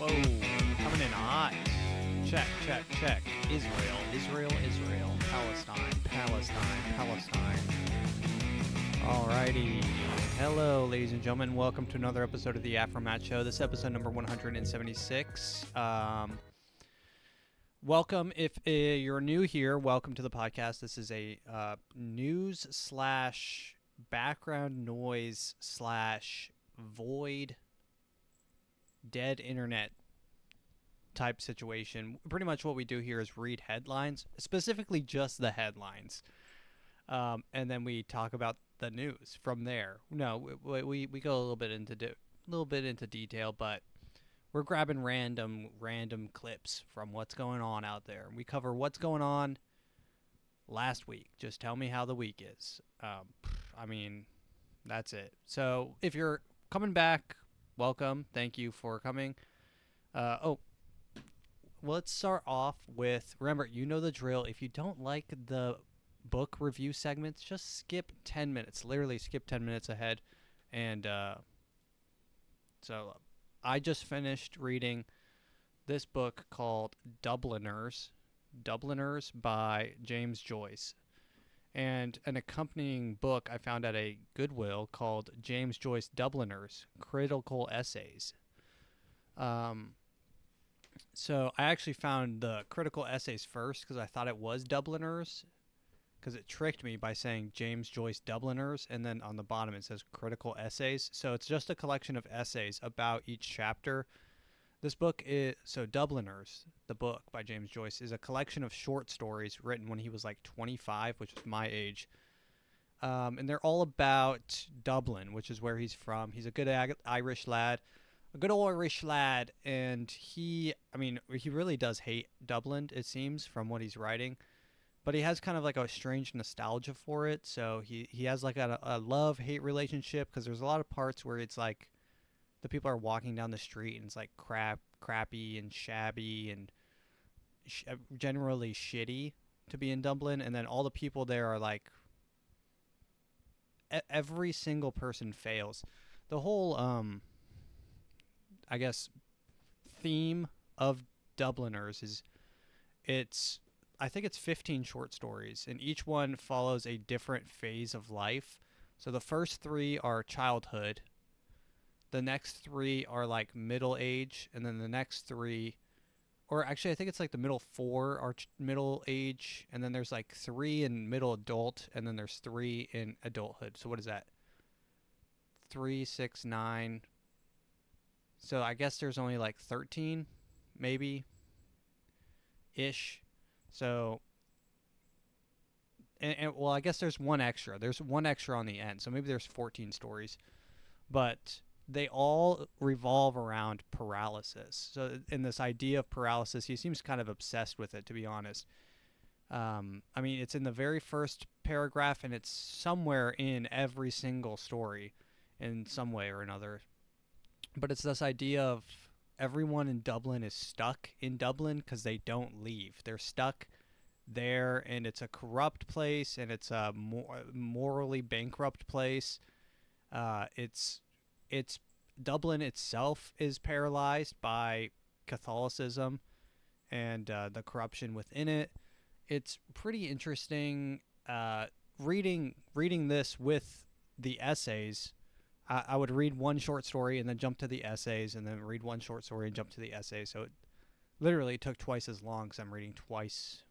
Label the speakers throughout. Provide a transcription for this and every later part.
Speaker 1: Coming in hot. Check. Israel. Palestine. Alrighty. Hello, ladies and gentlemen. Welcome to another episode of the AfroMattt Show. This is episode number 176. Welcome. If you're new here, welcome to the podcast. This is a news slash background noise slash void dead internet type situation. Pretty much what we do here is read headlines, specifically just the headlines, and then we talk about the news from there. No, we go a little bit into detail, but we're grabbing random clips from what's going on out there. We cover what's going on last week. Just tell me how the week is. I mean, that's it. So if you're coming back, welcome. Thank you for coming. Let's start off with, remember, you know the drill. If you don't like the book review segments, just skip 10 minutes. Literally skip 10 minutes ahead. And so I just finished reading this book called Dubliners by James Joyce. And an accompanying book I found at a Goodwill called James Joyce Dubliners, Critical Essays. So I actually found the critical essays first because I thought it was Dubliners, because it tricked me by saying James Joyce Dubliners, and then on the bottom it says critical essays. So it's just a collection of essays about each chapter. This book is, so Dubliners, the book by James Joyce, is a collection of short stories written when he was like 25, which is my age. And they're all about Dublin, which is where he's from. He's a good Irish lad. A good old Irish lad, and he really does hate Dublin, it seems, from what he's writing. But he has kind of like a strange nostalgia for it, so he has like a love-hate relationship, because there's a lot of parts where it's like the people are walking down the street and it's like crappy and shabby and generally shitty to be in Dublin, and then all the people there are like, every single person fails. The whole I guess theme of Dubliners is I think it's 15 short stories, and each one follows a different phase of life. So the first 3 are childhood, the next 3 are like middle age, and then the next 3, or actually I think it's like the middle 4 are middle age, and then there's like 3 in middle adult, and then there's 3 in adulthood. So what is that? 3, 6, 9. So I guess there's only like 13, maybe, ish. So, and well, I guess there's one extra. There's one extra on the end. So maybe there's 14 stories. But they all revolve around paralysis. So in this idea of paralysis, he seems kind of obsessed with it, to be honest. I mean, it's in the very first paragraph, and it's somewhere in every single story in some way or another. But it's this idea of everyone in Dublin is stuck in Dublin because they don't leave. They're stuck there, and it's a corrupt place, and it's a morally bankrupt place. It's Dublin itself is paralyzed by Catholicism and the corruption within it. It's pretty interesting reading this with the essays. I would read one short story and then jump to the essays, and then read one short story and jump to the essays. So it literally took twice as long because I'm reading twice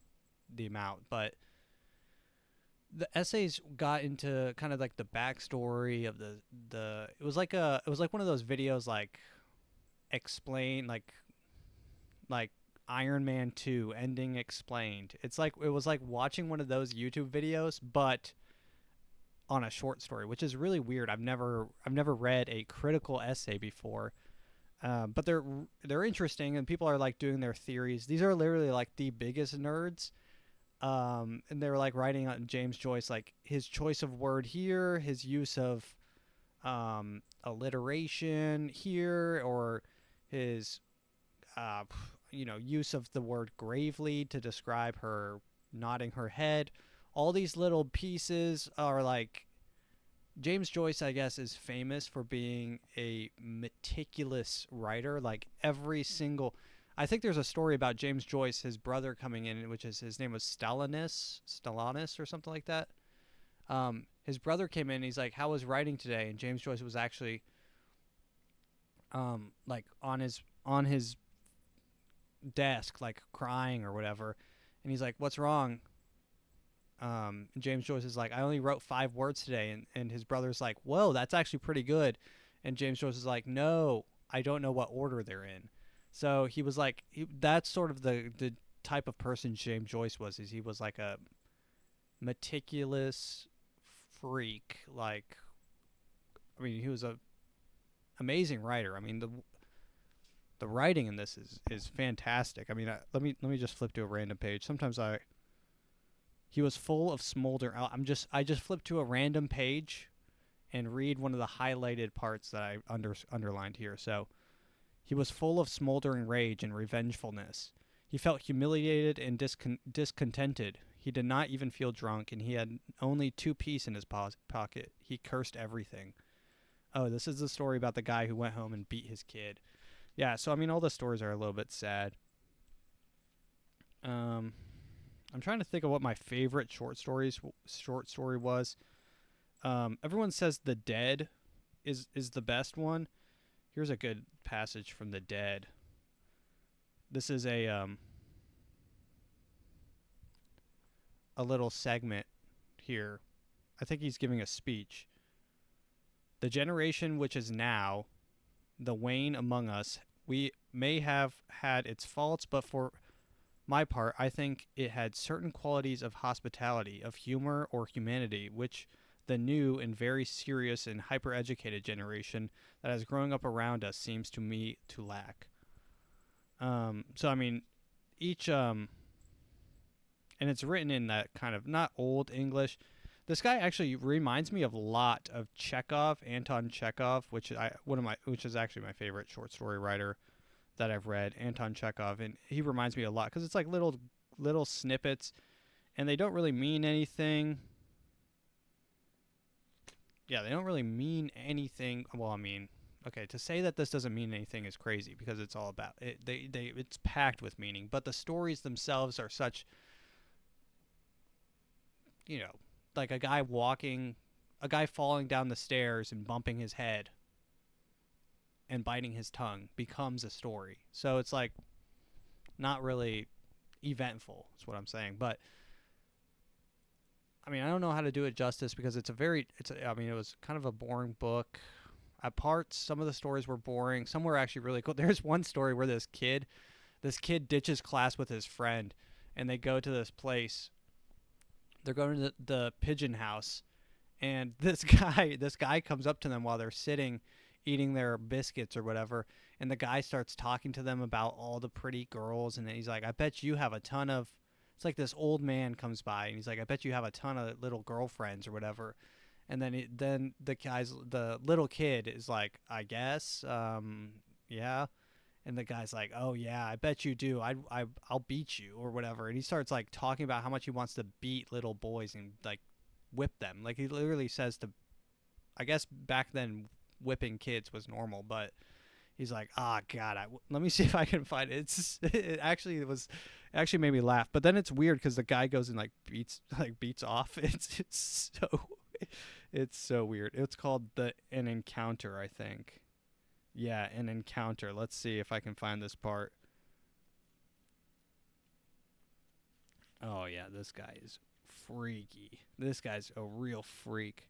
Speaker 1: the amount. But the essays got into kind of like the backstory of the it was like one of those videos like explain like Iron Man 2 ending explained. It was like watching one of those YouTube videos, but on a short story, which is really weird. I've never read a critical essay before, but they're interesting, and people are like doing their theories. These are literally like the biggest nerds, and they're like writing on James Joyce, like his choice of word here, his use of alliteration here, or his use of the word gravely to describe her nodding her head. All these little pieces are like James Joyce, I guess, is famous for being a meticulous writer. Like every single, I think there's a story about James Joyce, his brother coming in, which is his name was Stellanis or something like that. His brother came in. He's like, "How was writing today?" And James Joyce was actually, like on his desk, like crying or whatever. And he's like, "What's wrong?" And James Joyce is like, "I only wrote 5 words today," and his brother's like, "Whoa, that's actually pretty good." And James Joyce is like, "No, I don't know what order they're in." So he was like, that's sort of the type of person James Joyce was. Is he was like a meticulous freak. Like, I mean, he was a amazing writer. I mean, the writing in this is fantastic. I mean, let me just flip to a random page. Sometimes he was full of smolder. I just flipped to a random page and read one of the highlighted parts that I underlined here. So he was full of smoldering rage and revengefulness. He felt humiliated and discontented. He did not even feel drunk, and he had only 2 pieces in his pocket. He cursed everything. Oh, this is the story about the guy who went home and beat his kid. Yeah, so I mean, all the stories are a little bit sad. I'm trying to think of what my favorite short story was. Everyone says The Dead is the best one. Here's a good passage from The Dead. This is a little segment here. I think he's giving a speech. The generation which is now, the wane among us, we may have had its faults, but for my part, I think it had certain qualities of hospitality, of humor or humanity, which the new and very serious and hyper-educated generation that is growing up around us seems to me to lack. So I mean, each and it's written in that kind of not old English. This guy actually reminds me of a lot of Chekhov, Anton Chekhov, which is actually my favorite short story writer that I've read, Anton Chekhov, and he reminds me a lot because it's like little snippets, and they don't really mean anything. Yeah, they don't really mean anything. Well, I mean, okay, to say that this doesn't mean anything is crazy because it's all about it. It's packed with meaning, but the stories themselves are such, you know, like a guy falling down the stairs and bumping his head and biting his tongue becomes a story. So it's like not really eventful, is what I'm saying. But I mean, I don't know how to do it justice because I mean, it was kind of a boring book. At parts, some of the stories were boring. Some were actually really cool. There's one story where this kid ditches class with his friend, and they go to this place. They're going to the pigeon house, and this guy comes up to them while they're sitting eating their biscuits or whatever, and the guy starts talking to them about all the pretty girls, and he's like, I bet you have a ton of, it's like this old man comes by and he's like, I bet you have a ton of little girlfriends or whatever. And then the little kid is like, I guess, yeah. And the guy's like, oh yeah, I bet you do. I'll beat you or whatever. And he starts like talking about how much he wants to beat little boys and like whip them. Like he literally says to, I guess back then whipping kids was normal, but he's like, God, let me see if I can find it. It actually made me laugh. But then it's weird because the guy goes and like beats off. It's so weird. It's called an encounter, I think. Yeah, an encounter. Let's see if I can find this part. Oh yeah, this guy is freaky. This guy's a real freak.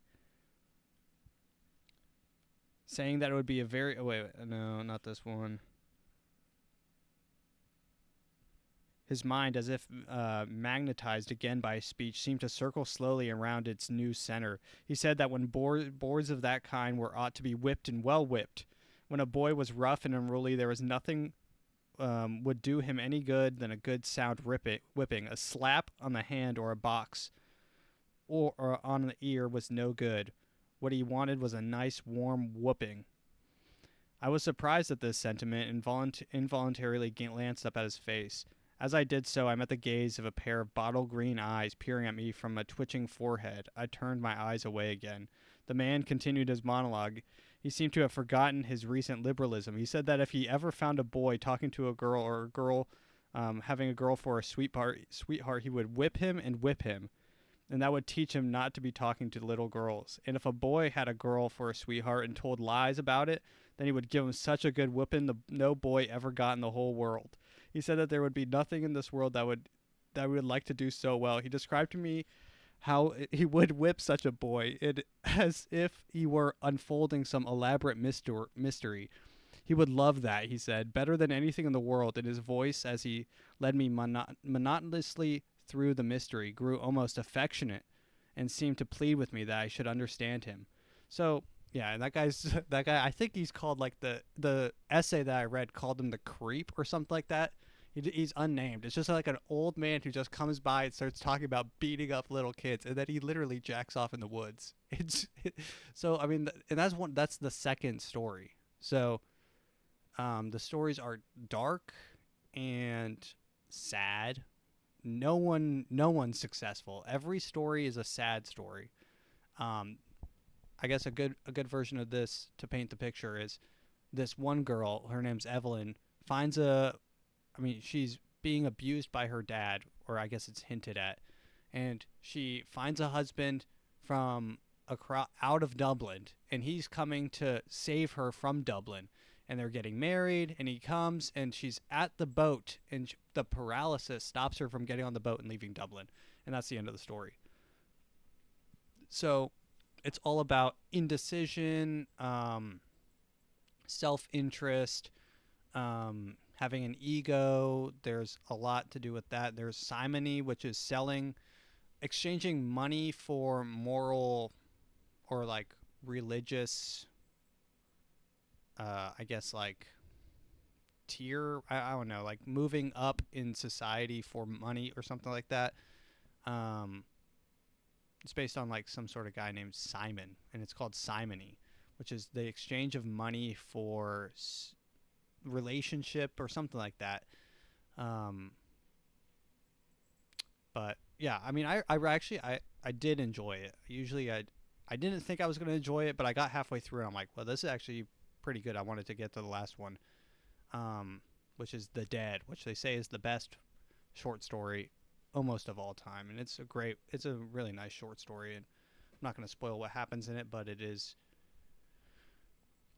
Speaker 1: Saying that it would be a very... Oh, wait, no, not this one. His mind, as if magnetized again by his speech, seemed to circle slowly around its new center. He said that when boys of that kind were ought to be whipped and well whipped. When a boy was rough and unruly, there was nothing would do him any good than a good sound whipping. A slap on the hand or a box or on the ear was no good. What he wanted was a nice warm whooping. I was surprised at this sentiment and involuntarily glanced up at his face. As I did so, I met the gaze of a pair of bottle green eyes peering at me from a twitching forehead. I turned my eyes away again. The man continued his monologue. He seemed to have forgotten his recent liberalism. He said that if he ever found a boy talking to a girl, or a girl having a girl for a sweetheart, he would whip him and whip him, and that would teach him not to be talking to little girls. And if a boy had a girl for a sweetheart and told lies about it, then he would give him such a good whipping no boy ever got in the whole world. He said that there would be nothing in this world that we would like to do so well. He described to me how he would whip such a boy, as if he were unfolding some elaborate mystery. He would love that, he said, better than anything in the world, and his voice, as he led me monotonously through the mystery, grew almost affectionate and seemed to plead with me that I should understand him. So, yeah, and that guy, I think he's called, like, the essay that I read called him the creep or something like that. He's unnamed. It's just like an old man who just comes by and starts talking about beating up little kids, and then he literally jacks off in the woods. So I mean, and that's the second story. So the stories are dark and sad. No one's successful. Every story is a sad story. I guess a good version of this to paint the picture is this one girl. Her name's Evelyn. She's being abused by her dad, or I guess it's hinted at, and she finds a husband from out of Dublin, and he's coming to save her from Dublin, and they're getting married, and he comes, and she's at the boat, and the paralysis stops her from getting on the boat and leaving Dublin, and that's the end of the story. So it's all about indecision, self-interest, having an ego. There's a lot to do with that. There's simony, which is exchanging money for moral or like religious, I guess like tier. I don't know, like moving up in society for money or something like that. It's based on like some sort of guy named Simon, and it's called simony, which is the exchange of money for relationship or something like that. But yeah, I mean, I did enjoy it. Usually I didn't think I was going to enjoy it, but I got halfway through and I'm like, well, this is actually pretty good. I wanted to get to the last one, which is The Dead, which they say is the best short story almost of all time. And it's a really nice short story, and I'm not going to spoil what happens in it, but it is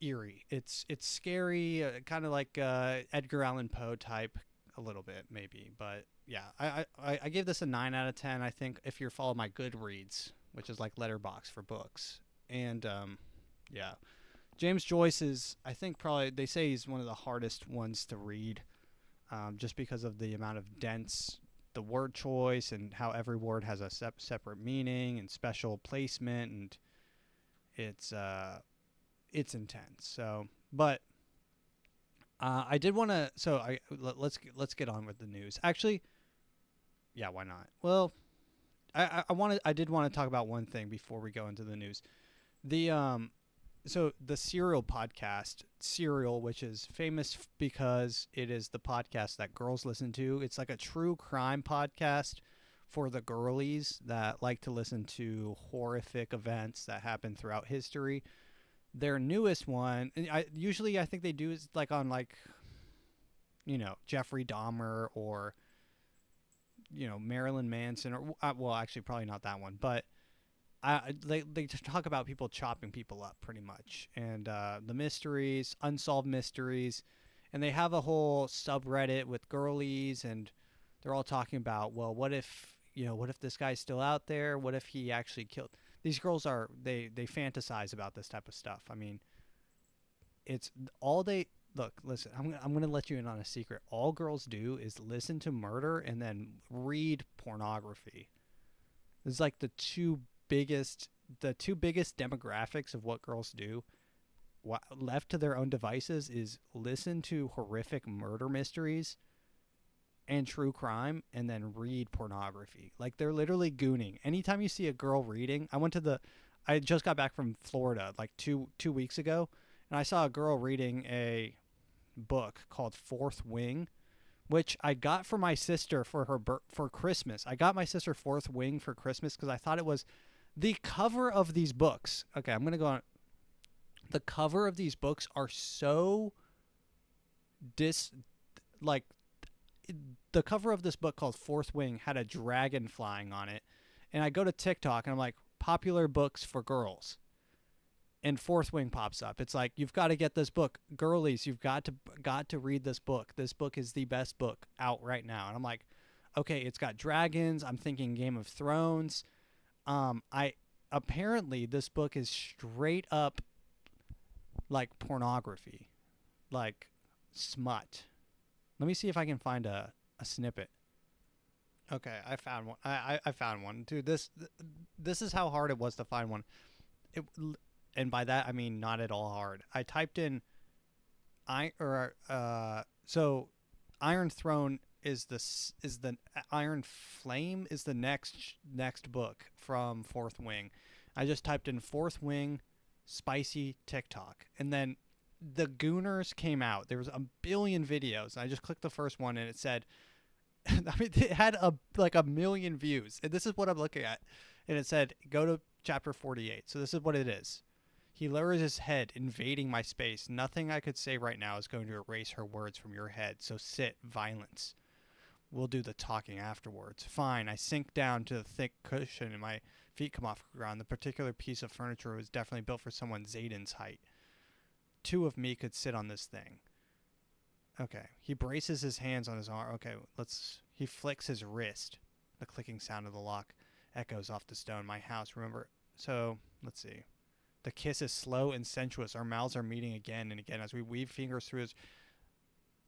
Speaker 1: eerie. It's scary, kind of like Edgar Allan Poe type, a little bit maybe. But yeah, I gave this a 9 out of 10. I think if you're following my Goodreads, which is like Letterboxd for books, and yeah, James Joyce is, I think, probably, they say he's one of the hardest ones to read, just because of the amount of the word choice and how every word has a separate meaning and special placement, and it's intense. So, but I did want to. So let's get on with the news. Actually, yeah, why not? Well, I did want to talk about one thing before we go into the news. So the Serial podcast, Serial, which is famous because it is the podcast that girls listen to. It's like a true crime podcast for the girlies that like to listen to horrific events that happen throughout history. Their newest one, and I think they do is like on like, Jeffrey Dahmer or, Marilyn Manson, or well, actually probably not that one, but they talk about people chopping people up pretty much, and the mysteries, unsolved mysteries, and they have a whole subreddit with girlies, and they're all talking about, well, what if this guy's still out there? What if he actually killed? These girls they fantasize about this type of stuff. I mean, it's all they look. Listen, I'm gonna let you in on a secret. All girls do is listen to murder and then read pornography. It's like the two biggest demographics of what girls do. Left to their own devices is listen to horrific murder mysteries and true crime, and then read pornography. Like, they're literally gooning. Anytime you see a girl reading, I just got back from Florida like two weeks ago, and I saw a girl reading a book called Fourth Wing, which I got for my sister for Christmas. I got my sister Fourth Wing for Christmas because I thought it was The cover of these books. Okay, I'm gonna go on. The cover of these books are so dis like the cover of this book called Fourth Wing had a dragon flying on it, and I go to TikTok and I'm like, popular books for girls, and Fourth Wing pops up. It's like, you've got to get this book, girlies. You've got to read this book. This book is the best book out right now. And I'm like, okay, it's got dragons. I'm thinking Game of Thrones. I apparently this book is straight up like pornography, like smut. Let me see if I can find a snippet. Okay, I found one. I found one, dude. This is how hard it was to find one. It, and by that I mean not at all hard. I typed in so Iron Throne is the Iron Flame is the next book from Fourth Wing. I just typed in Fourth Wing spicy TikTok, and then the Gooners came out. There was a billion videos. I just clicked the first one and it said, I mean, it had a million views. And this is what I'm looking at. And it said, go to chapter 48. So this is what it is. He lowers his head, invading my space. Nothing I could say right now is going to erase her words from your head. So sit, violence. We'll do the talking afterwards. Fine. I sink down to the thick cushion and my feet come off the ground. The particular piece of furniture was definitely built for someone Zayden's height. Two of me could sit on this thing. Okay. He braces his hands on his arm. Okay, he flicks his wrist. The clicking sound of the lock echoes off the stone. My house, remember? So, let's see. The kiss is slow and sensuous. Our mouths are meeting again and again as we weave fingers through his...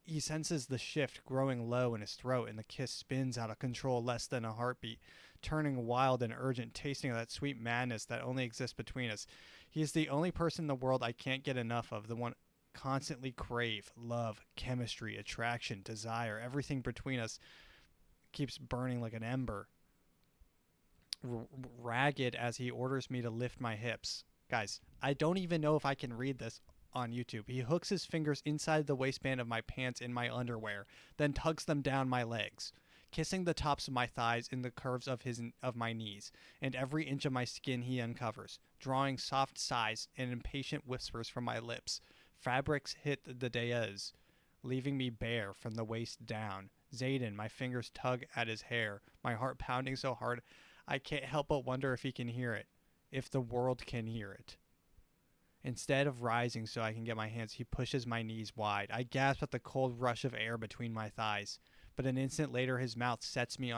Speaker 1: He senses the shift growing low in his throat, and the kiss spins out of control less than a heartbeat, turning wild and urgent, tasting of that sweet madness that only exists between us. He is the only person in the world I can't get enough of, the one constantly crave, love, chemistry, attraction, desire. Everything between us keeps burning like an ember. Ragged as he orders me to lift my hips. Guys, I don't even know if I can read this on YouTube. He hooks his fingers inside the waistband of my pants in my underwear, then tugs them down my legs, kissing the tops of my thighs in the curves of my knees, and every inch of my skin he uncovers, drawing soft sighs and impatient whispers from my lips. Fabrics hit the dais, leaving me bare from the waist down. Zayden, my fingers tug at his hair, my heart pounding so hard I can't help but wonder if he can hear it, if the world can hear it. Instead of rising so I can get my hands, he pushes my knees wide. I gasp at the cold rush of air between my thighs, but an instant later his mouth sets me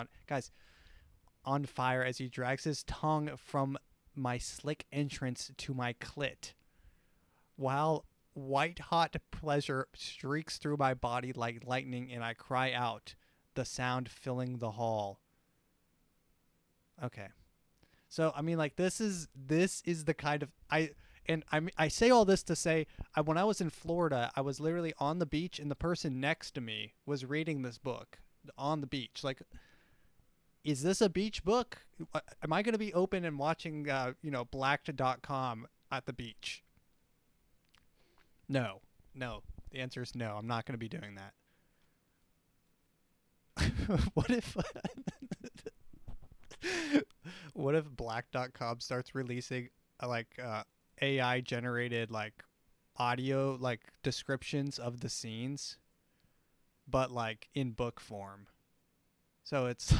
Speaker 1: on fire as he drags his tongue from my slick entrance to my clit, while white-hot pleasure streaks through my body like lightning, and I cry out, the sound filling the hall. Okay. So, I mean, like, this is the kind of... I say all this to say, when I was in Florida, I was literally on the beach, and the person next to me was reading this book on the beach. Like, is this a beach book? Am I going to be open and watching, blacked.com at the beach? No. The answer is no. I'm not going to be doing that. What if black.com starts releasing AI generated audio descriptions of the scenes, but in book form? So it's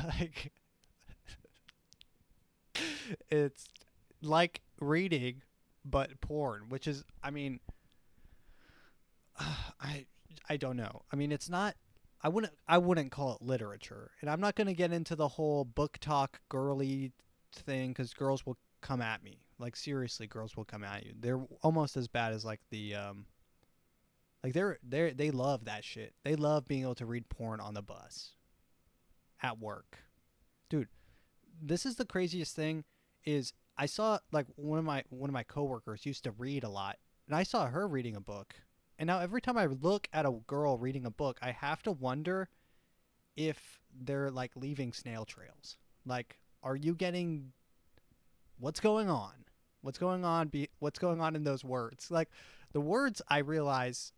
Speaker 1: it's like reading but porn, which is, I mean, I don't know. I mean, it's not... I wouldn't call it literature, and I'm not going to get into the whole book talk girly thing because girls will come at me. Like, seriously, girls will come at you. They're almost as bad as they love that shit. They love being able to read porn on the bus, at work. Dude, this is the craziest thing. Is I saw one of my coworkers used to read a lot, and I saw her reading a book. And now every time I look at a girl reading a book, I have to wonder if they're leaving snail trails. Are you getting... What's going on? What's going on in those words? The words, I realize,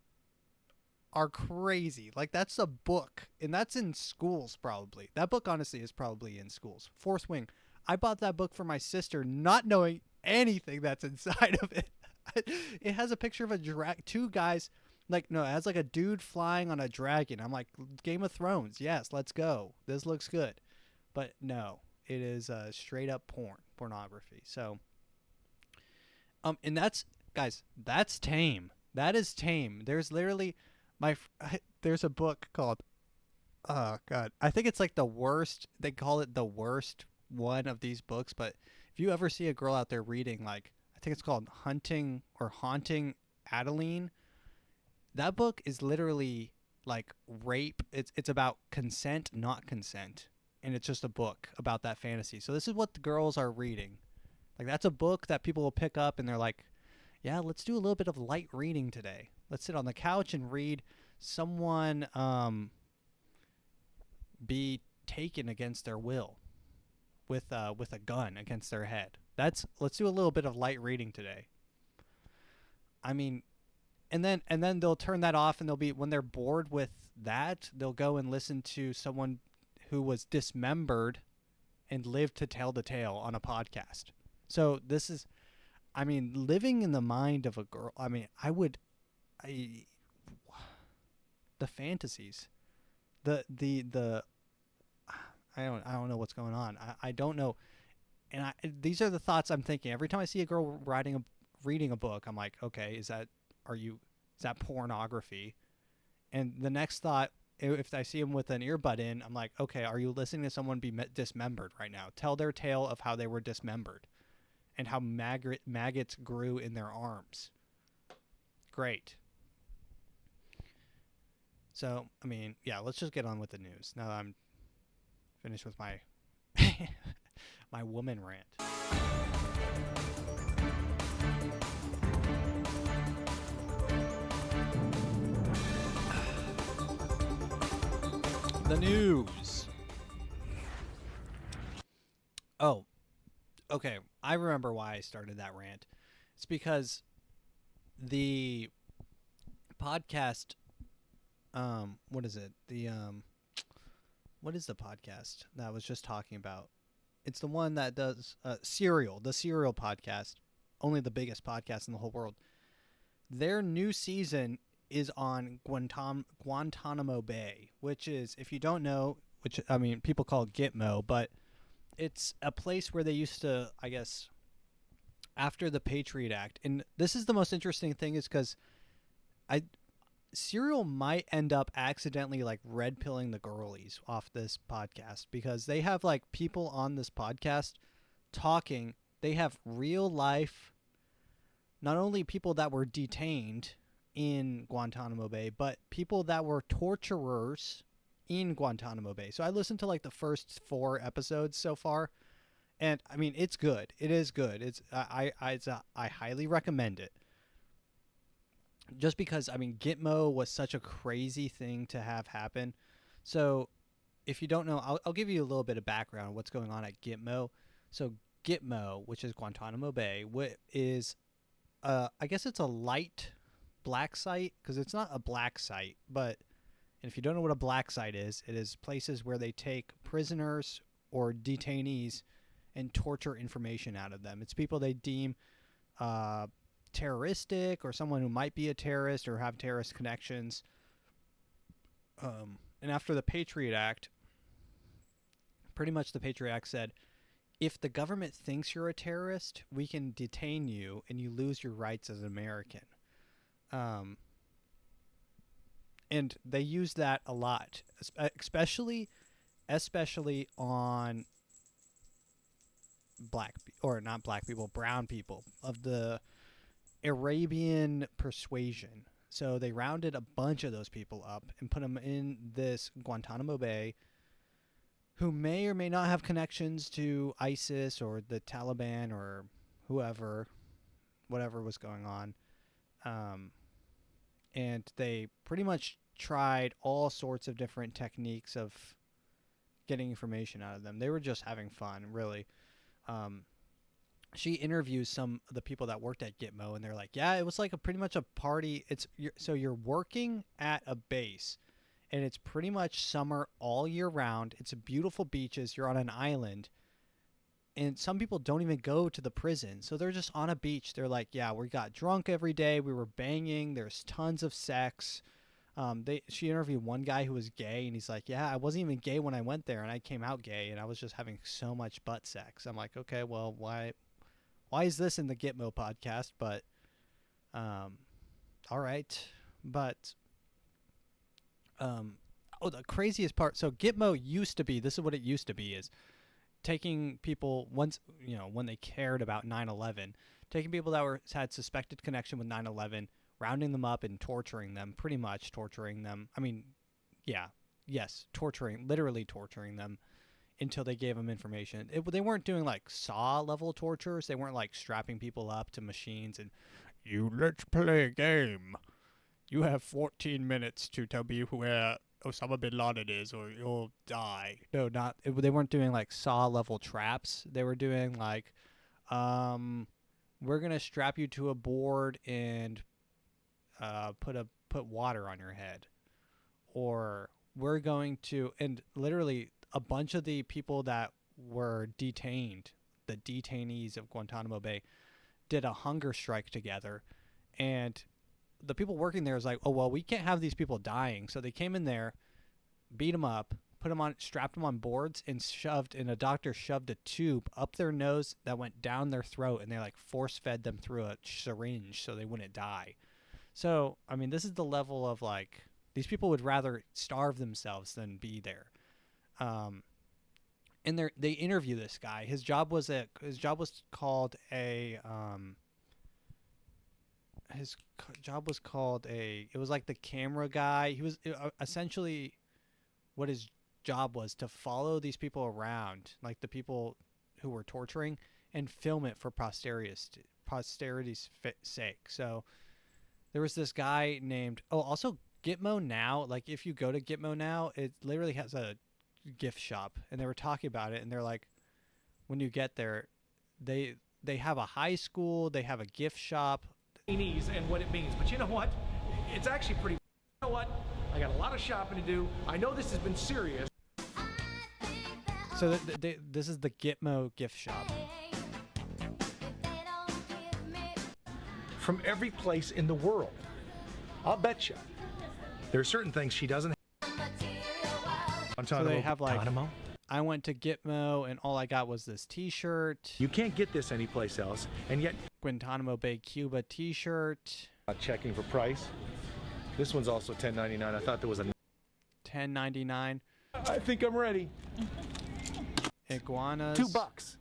Speaker 1: are crazy. That's a book, and that's in schools probably. That book honestly is probably in schools. Fourth Wing. I bought that book for my sister, not knowing anything that's inside of it. It has a picture of a two guys, like, no, it has like a dude flying on a dragon. I'm like, Game of Thrones. Yes, let's go. This looks good. But no, it is straight up pornography. So, and that's, guys, that's tame. That is tame. There's literally there's a book called, oh God, I think it's like the worst. They call it the worst one of these books. But if you ever see a girl out there reading, like, I think it's called Hunting or Haunting Adeline, that book is literally like rape. It's about consent, not consent. And it's just a book about that fantasy. So this is what the girls are reading. Like, that's a book that people will pick up and they're like, yeah, let's do a little bit of light reading today. Let's sit on the couch and read someone be taken against their will with a gun against their head. Let's do a little bit of light reading today. I mean, and then they'll turn that off, and they'll be, when they're bored with that, they'll go and listen to someone who was dismembered and lived to tell the tale on a podcast. So this is, I mean, living in the mind of a girl. I mean, the fantasies, the I don't know what's going on. I don't know. And these are the thoughts I'm thinking every time I see a girl reading a book. I'm like, okay, is that pornography? And the next thought, if I see them with an earbud in, I'm like, okay, are you listening to someone be dismembered right now? Tell their tale of how they were dismembered and how maggots grew in their arms. Great. So, I mean, yeah, let's just get on with the news now that I'm finished with my my woman rant. The news. Oh, okay. I remember why I started that rant. It's because the podcast, what is it? What is the podcast that I was just talking about? It's the one that does Serial, the Serial podcast, only the biggest podcast in the whole world. Their new season is on Guantanamo Bay, which is, if you don't know, which, I mean, people call it Gitmo, but it's a place where they used to, I guess, after the Patriot Act. And this is the most interesting thing, is because Serial might end up accidentally like red pilling the girlies off this podcast, because they have like people on this podcast talking. They have real life, not only people that were detained in Guantanamo Bay, but people that were torturers in Guantanamo Bay. So I listened to like the first 4 episodes so far, and I mean, it's good. It is good. I highly recommend it. Just because, I mean, Gitmo was such a crazy thing to have happen. So if you don't know, I'll give you a little bit of background on what's going on at Gitmo. So Gitmo, which is Guantanamo Bay, is, I guess it's a light black site, because it's not a black site, but, and if you don't know what a black site is, it is places where they take prisoners or detainees and torture information out of them. It's people they deem terroristic, or someone who might be a terrorist or have terrorist connections. And after the Patriot Act, pretty much the Patriot Act said, if the government thinks you're a terrorist, we can detain you and you lose your rights as an American. And they use that a lot, especially on brown people of the Arabian persuasion. So they rounded a bunch of those people up and put them in this Guantanamo Bay, who may or may not have connections to ISIS or the Taliban or whatever was going on. And they pretty much tried all sorts of different techniques of getting information out of them. They were just having fun, really. She interviews some of the people that worked at Gitmo, and they're like, yeah, it was like pretty much a party. So you're working at a base, and it's pretty much summer all year round. It's beautiful beaches. You're on an island, And some people don't even go to the prison. So they're just on a beach. They're like, yeah, we got drunk every day. We were banging. There's tons of sex. She interviewed one guy who was gay, and he's like, yeah, I wasn't even gay when I went there, and I came out gay, and I was just having so much butt sex. I'm like, okay, well, why is this in the Gitmo podcast? But, all right. But, the craziest part. So Gitmo used to be, this is what it used to be, is taking people once, when they cared about 9/11, taking people that had suspected connection with 9/11, rounding them up and torturing them, pretty much torturing them. I mean, literally torturing them until they gave them information. They weren't doing like Saw level tortures. They weren't like strapping people up to machines and, let's play a game. You have 14 minutes to tell me where Osama bin Laden is or you'll die. No, they weren't doing like Saw level traps. They were doing like, we're going to strap you to a board and put water on your head, or we're going to, and literally a bunch of the people that were detained, the detainees of Guantanamo Bay, did a hunger strike together, and the people working there was like, oh well, we can't have these people dying, so they came in there, beat them up, strapped them on boards, and a doctor shoved a tube up their nose that went down their throat, and they like force fed them through a syringe so they wouldn't die. So, I mean, this is the level of like, these people would rather starve themselves than be there. And they interview this guy. His job was called it was like the camera guy. He was essentially, what his job was to follow these people around, like the people who were torturing, and film it for posterity's sake. So there was this guy named, also Gitmo now, like if you go to Gitmo now, it literally has a gift shop, and they were talking about it, and they're like, when you get there, they have a high school, they have a gift shop.
Speaker 2: And what it means, but you know what? It's actually pretty. You know what? I got a lot of shopping to do. I know this has been serious.
Speaker 1: So this is the Gitmo gift shop.
Speaker 2: From every place in the world. I'll bet you. There are certain things she doesn't have.
Speaker 1: So they have like, Guantanamo? I went to Gitmo and all I got was this t-shirt.
Speaker 2: You can't get this anyplace else, and yet
Speaker 1: Guantanamo Bay, Cuba t-shirt.
Speaker 2: Not checking for price. This one's also $10.99. I thought there was a
Speaker 1: $10.99.
Speaker 2: I think I'm ready.
Speaker 1: Iguanas.
Speaker 2: $2.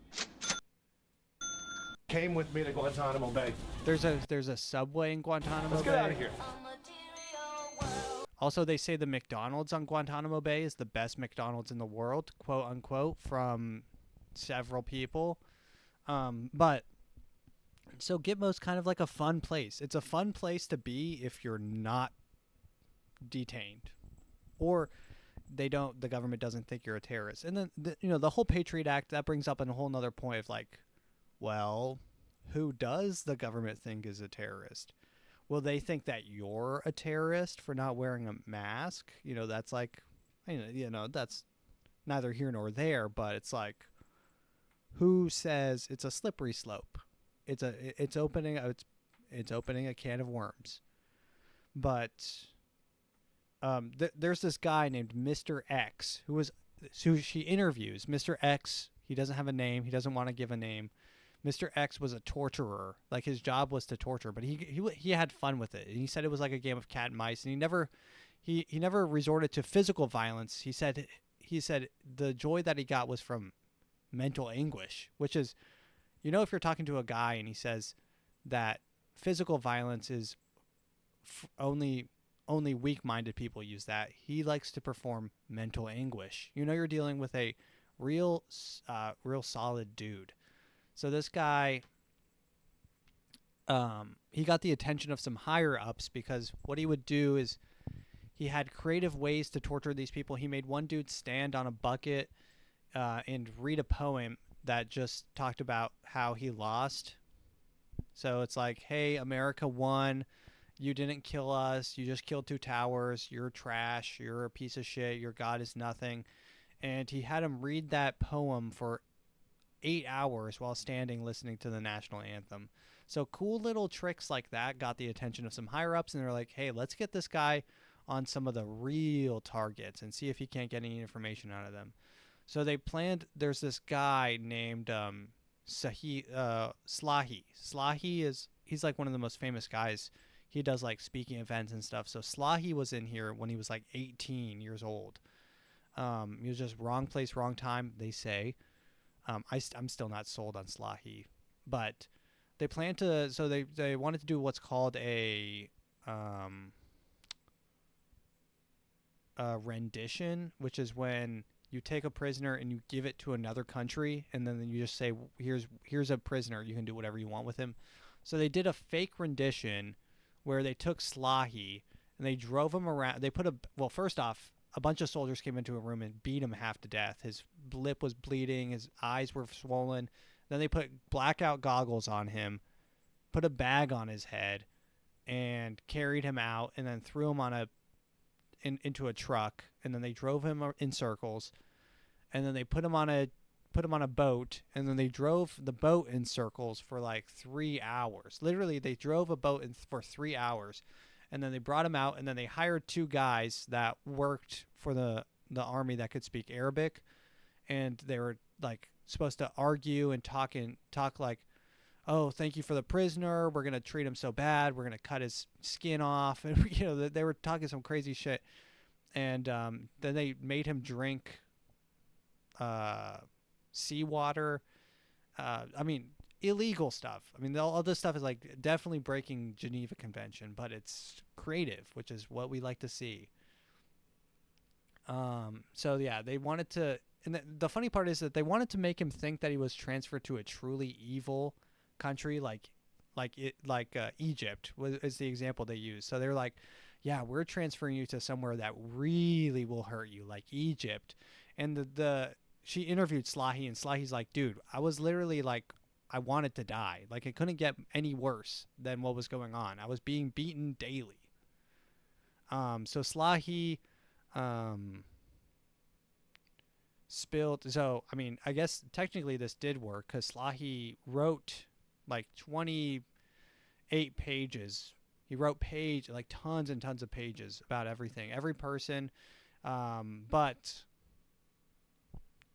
Speaker 2: Came with me to Guantanamo Bay.
Speaker 1: There's a Subway in Guantanamo Bay.
Speaker 2: Let's get out of here.
Speaker 1: Also, they say the McDonald's on Guantanamo Bay is the best McDonald's in the world, quote unquote, from several people. But so Gitmo's kind of like a fun place. It's a fun place to be if you're not detained, or the government doesn't think you're a terrorist. And then the whole Patriot Act, that brings up a whole nother point of like, well, who does the government think is a terrorist? Will they think that you're a terrorist for not wearing a mask? That's like, that's neither here nor there, but it's like, who says it's a slippery slope? It's opening a can of worms. But there's this guy named Mr. X who she interviews. Mr. X, he doesn't have a name. He doesn't want to give a name. Mr. X was a torturer. Like, his job was to torture, but he had fun with it. And he said it was like a game of cat and mice, and he never resorted to physical violence. He said the joy that he got was from mental anguish, which is, if you're talking to a guy and he says that physical violence is only weak-minded people use that. He likes to perform mental anguish. You're dealing with a real solid dude. So this guy, he got the attention of some higher ups because what he would do is he had creative ways to torture these people. He made one dude stand on a bucket and read a poem that just talked about how he lost. So it's like, hey, America won. You didn't kill us. You just killed 2 towers. You're trash. You're a piece of shit. Your God is nothing. And he had him read that poem for 8 hours while standing listening to the national anthem. So cool little tricks like that got the attention of some higher ups, and they're like, hey, let's get this guy on some of the real targets and see if he can't get any information out of them. So they planned, there's this guy named Slahi. He's like one of the most famous guys. He does like speaking events and stuff. So Slahi was in here when he was like 18 years old. He was just wrong place, wrong time, they say. I'm still not sold on Slahi, but they plan to. So they wanted to do what's called a rendition, which is when you take a prisoner and you give it to another country, and then you just say, here's a prisoner, you can do whatever you want with him. So they did a fake rendition where they took Slahi and they drove him around. They put first off, a bunch of soldiers came into a room and beat him half to death. His lip was bleeding, his eyes were swollen. Then they put blackout goggles on him, put a bag on his head, and carried him out, and then threw him into a truck, and then they drove him in circles, and then they put him on a boat, and then they drove the boat in circles for like 3 hours. Literally, they drove a boat for 3 hours, and then they brought him out, and then they hired 2 guys that worked for the army that could speak Arabic, and they were like supposed to argue and talk like, oh, thank you for the prisoner, we're gonna treat him so bad, we're gonna cut his skin off, and they were talking some crazy shit, and then they made him drink seawater. I mean, illegal stuff. I mean, all this stuff is like definitely breaking Geneva Convention, but it's creative, which is what we like to see. So yeah, they wanted to, and the funny part is that they wanted to make him think that he was transferred to a truly evil country, like Egypt is the example they use. So they're like, yeah, we're transferring you to somewhere that really will hurt you, like Egypt. And she interviewed Slahi, and Slahi's like, dude, I was literally like, I wanted to die. Like, it couldn't get any worse than what was going on. I was being beaten daily. So Slahi spilled. So, I mean, I guess technically this did work because Slahi wrote like 28 pages. He wrote like tons and tons of pages about everything, every person. But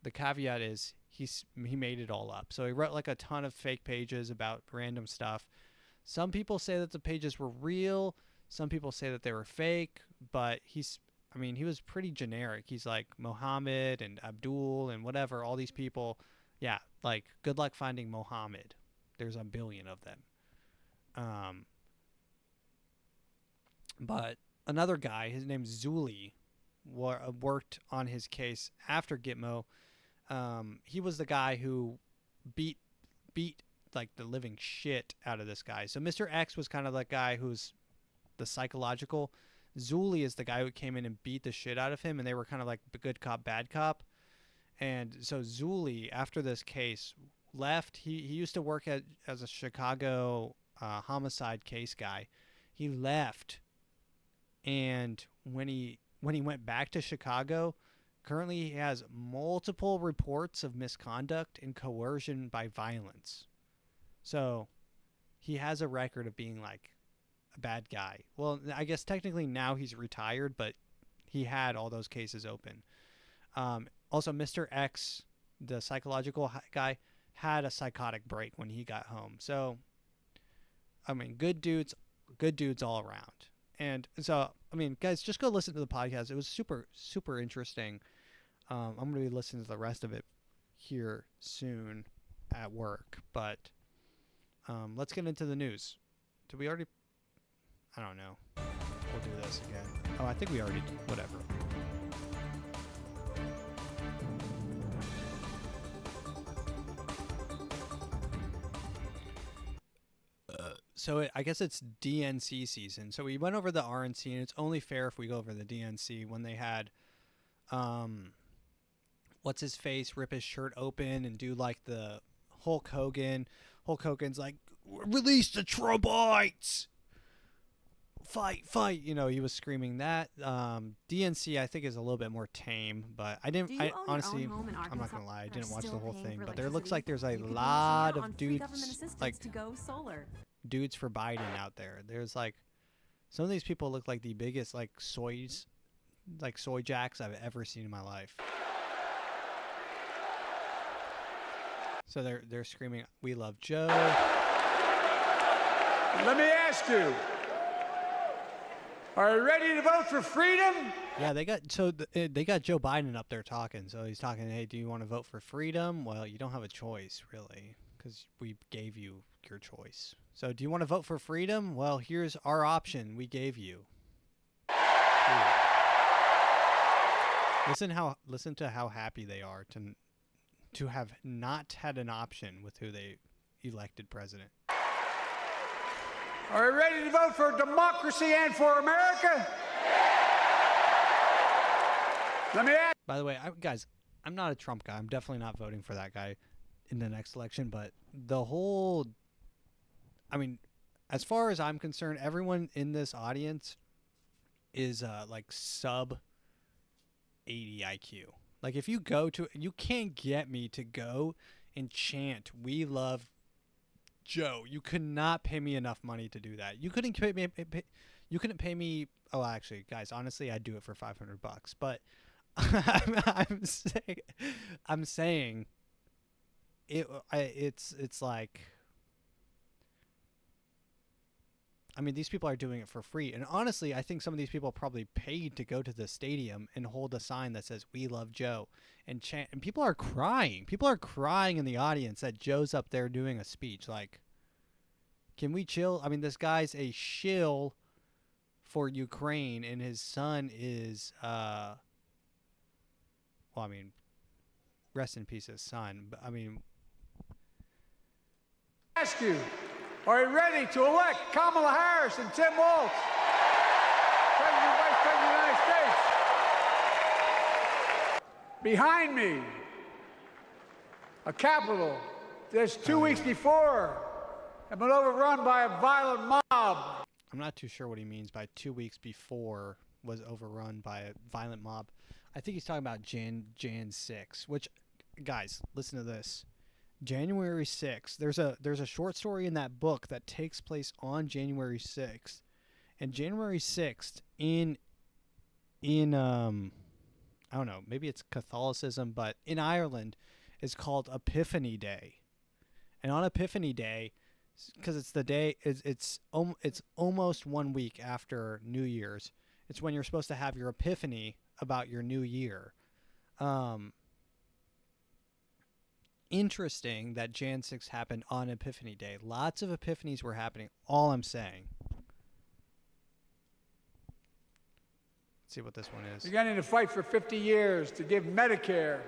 Speaker 1: the caveat is he made it all up. So he wrote like a ton of fake pages about random stuff. Some people say that the pages were real. Some people say that they were fake, but he was pretty generic. He's like Mohammed and Abdul and whatever, all these people. Yeah, like good luck finding Mohammed. There's a billion of them. But another guy, his name's Zuli, worked on his case after Gitmo. He was the guy who beat like the living shit out of this guy. So Mr. X was kind of that guy who's the psychological. Zuli is the guy who came in and beat the shit out of him, and they were kind of like good cop, bad cop. And so Zuli, after this case, left. He used to work as a Chicago homicide case guy. He left, and when he went back to Chicago, currently he has multiple reports of misconduct and coercion by violence. So he has a record of being like a bad guy. Well, I guess technically now he's retired, but he had all those cases open. Also, Mr. X, the psychological guy, had a psychotic break when he got home. So, I mean, good dudes all around. And so, I mean, guys, just go listen to the podcast. It was super, super interesting. I'm going to be listening to the rest of it here soon at work. But let's get into the news. Did we already? I don't know. We'll do this again. Oh, I think we already did. Whatever. So I guess it's DNC season. So we went over the RNC, and it's only fair if we go over the DNC when they had, what's his face rip his shirt open and do like the Hulk Hogan. Hulk Hogan's like, release the Trumpites. fight, fight. You know, he was screaming that. DNC, I think, is a little bit more tame, but I didn't. I honestly, I'm not gonna lie, I didn't watch the whole thing. But there looks like there's a lot of dudes, like dudes for Biden out there. There's like some of these people look like the biggest like soy jacks I've ever seen in my life. So they're screaming, "We love Joe."
Speaker 3: Let me ask you. Are you ready to vote for freedom?
Speaker 1: Yeah, they got Joe Biden up there talking. So he's talking, "Hey, do you want to vote for freedom?" Well, you don't have a choice, really, because we gave you your choice. So do you want to vote for freedom? Well, here's our option we gave you. Ooh. Listen to how happy they are to have not had an option with who they elected president.
Speaker 3: Are you ready to vote for democracy and for America? Let me ask.
Speaker 1: By the way, guys, I'm not a Trump guy. I'm definitely not voting for that guy in the next election. But as far as I'm concerned, everyone in this audience is like sub 80 IQ. Like if you can't get me to go and chant "We love Joe." You could not pay me enough money to do that. You couldn't pay me. You couldn't pay me. Oh, actually, guys, honestly, I'd do it for $500. But I'm saying it's like. I mean, these people are doing it for free. And honestly, I think some of these people probably paid to go to the stadium and hold a sign that says "We love Joe" and chant. And people are crying. People are crying in the audience that Joe's up there doing a speech. Like, can we chill? I mean, this guy's a shill for Ukraine, and his son is, rest in peace, his son. But I mean,
Speaker 3: Ask you. Are you ready to elect Kamala Harris and Tim Walz, President and Vice President of the United States? Behind me, a Capitol just 2 weeks before had been overrun by a violent mob.
Speaker 1: I'm not too sure what he means by 2 weeks before was overrun by a violent mob. I think he's talking about Jan 6, which, guys, listen to this. January 6th. There's a short story in that book that takes place on January 6th. And January 6th in I don't know, maybe it's Catholicism, but in Ireland is called Epiphany Day. And on Epiphany Day, because it's the day it's almost 1 week after New Year's. It's when you're supposed to have your epiphany about your new year. Interesting that Jan 6 happened on Epiphany Day. Lots of epiphanies were happening. All I'm saying. Let's see what this one is.
Speaker 3: Beginning to fight for 50 years to give Medicare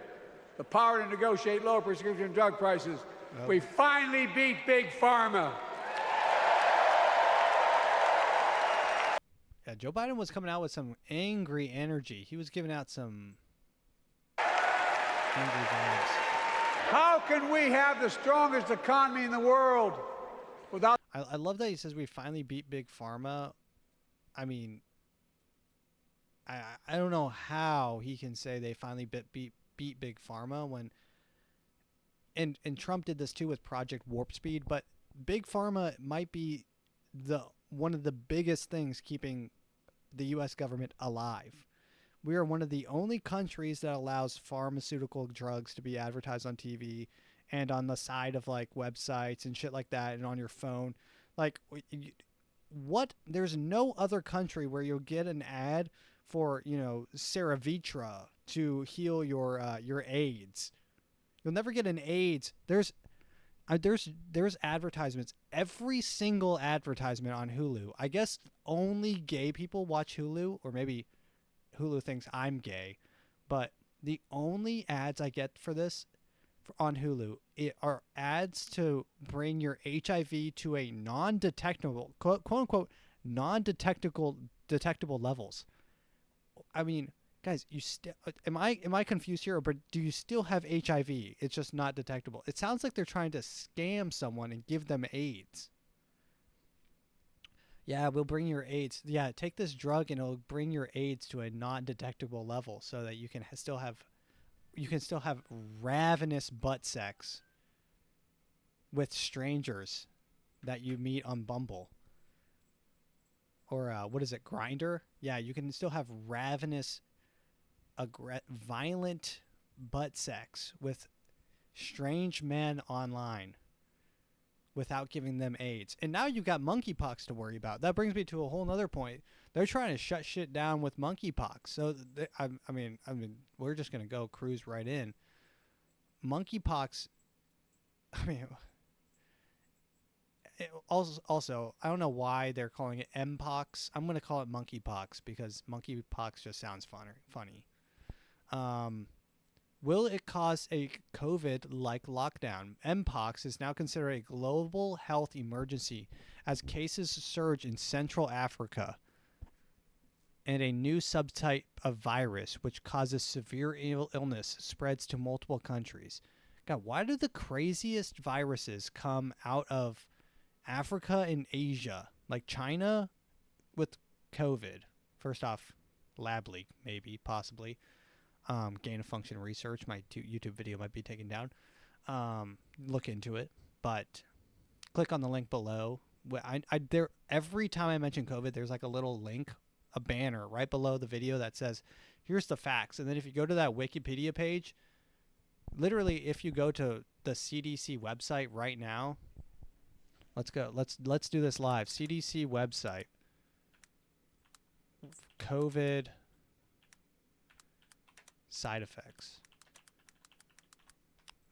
Speaker 3: the power to negotiate lower prescription drug prices. Oh. We finally beat Big Pharma.
Speaker 1: Yeah, Joe Biden was coming out with some angry energy. He was giving out some angry vibes.
Speaker 3: How can we have the strongest economy in the world without...
Speaker 1: I love that he says we finally beat Big Pharma. I mean, I don't know how he can say they finally beat Big Pharma when... And Trump did this too with Project Warp Speed, but Big Pharma might be one of the biggest things keeping the U.S. government alive. We are one of the only countries that allows pharmaceutical drugs to be advertised on TV and on the side of like websites and shit like that and on your phone. Like, what? There's no other country where you'll get an ad for, Ceravitra to heal your AIDS. You'll never get an AIDS. There's advertisements. Every single advertisement on Hulu. I guess only gay people watch Hulu, or maybe Hulu thinks I'm gay, but the only ads I get for this on Hulu are ads to bring your HIV to a non-detectable, quote unquote, detectable levels. I mean, guys, am I confused here, but do you still have HIV? It's just not detectable. It sounds like they're trying to scam someone and give them AIDS. Yeah, we'll bring your AIDS. Yeah, take this drug and it'll bring your AIDS to a non-detectable level so that you can still have ravenous butt sex with strangers that you meet on Bumble or what is it, Grinder? Yeah, you can still have ravenous, violent butt sex with strange men online without giving them AIDS. And now you've got monkeypox to worry about. That brings me to a whole nother point. They're trying to shut shit down with monkeypox. So I mean, we're just gonna go cruise right in. Monkeypox. I mean, also, I don't know why they're calling it mpox. I'm gonna call it monkeypox because monkeypox just sounds funny. Will it cause a COVID-like lockdown? Mpox is now considered a global health emergency as cases surge in Central Africa and a new subtype of virus which causes severe illness spreads to multiple countries. God, why do the craziest viruses come out of Africa and Asia? Like China with COVID. First off, lab leak, maybe, possibly. Gain of function research. My YouTube video might be taken down. Look into it, but click on the link below. There every time I mention COVID, there's like a little link, a banner right below the video that says, "Here's the facts." And then if you go to that Wikipedia page, literally, if you go to the CDC website right now, let's go. Let's do this live. CDC website. COVID side effects.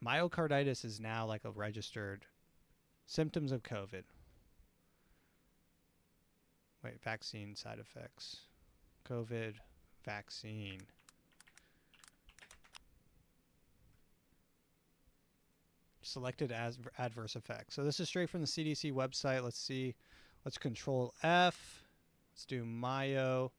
Speaker 1: Myocarditis is now like a registered symptoms of COVID. Wait, vaccine side effects. COVID vaccine. Selected as adverse effects. So this is straight from the CDC website. Let's see. Let's control F. Let's do myo.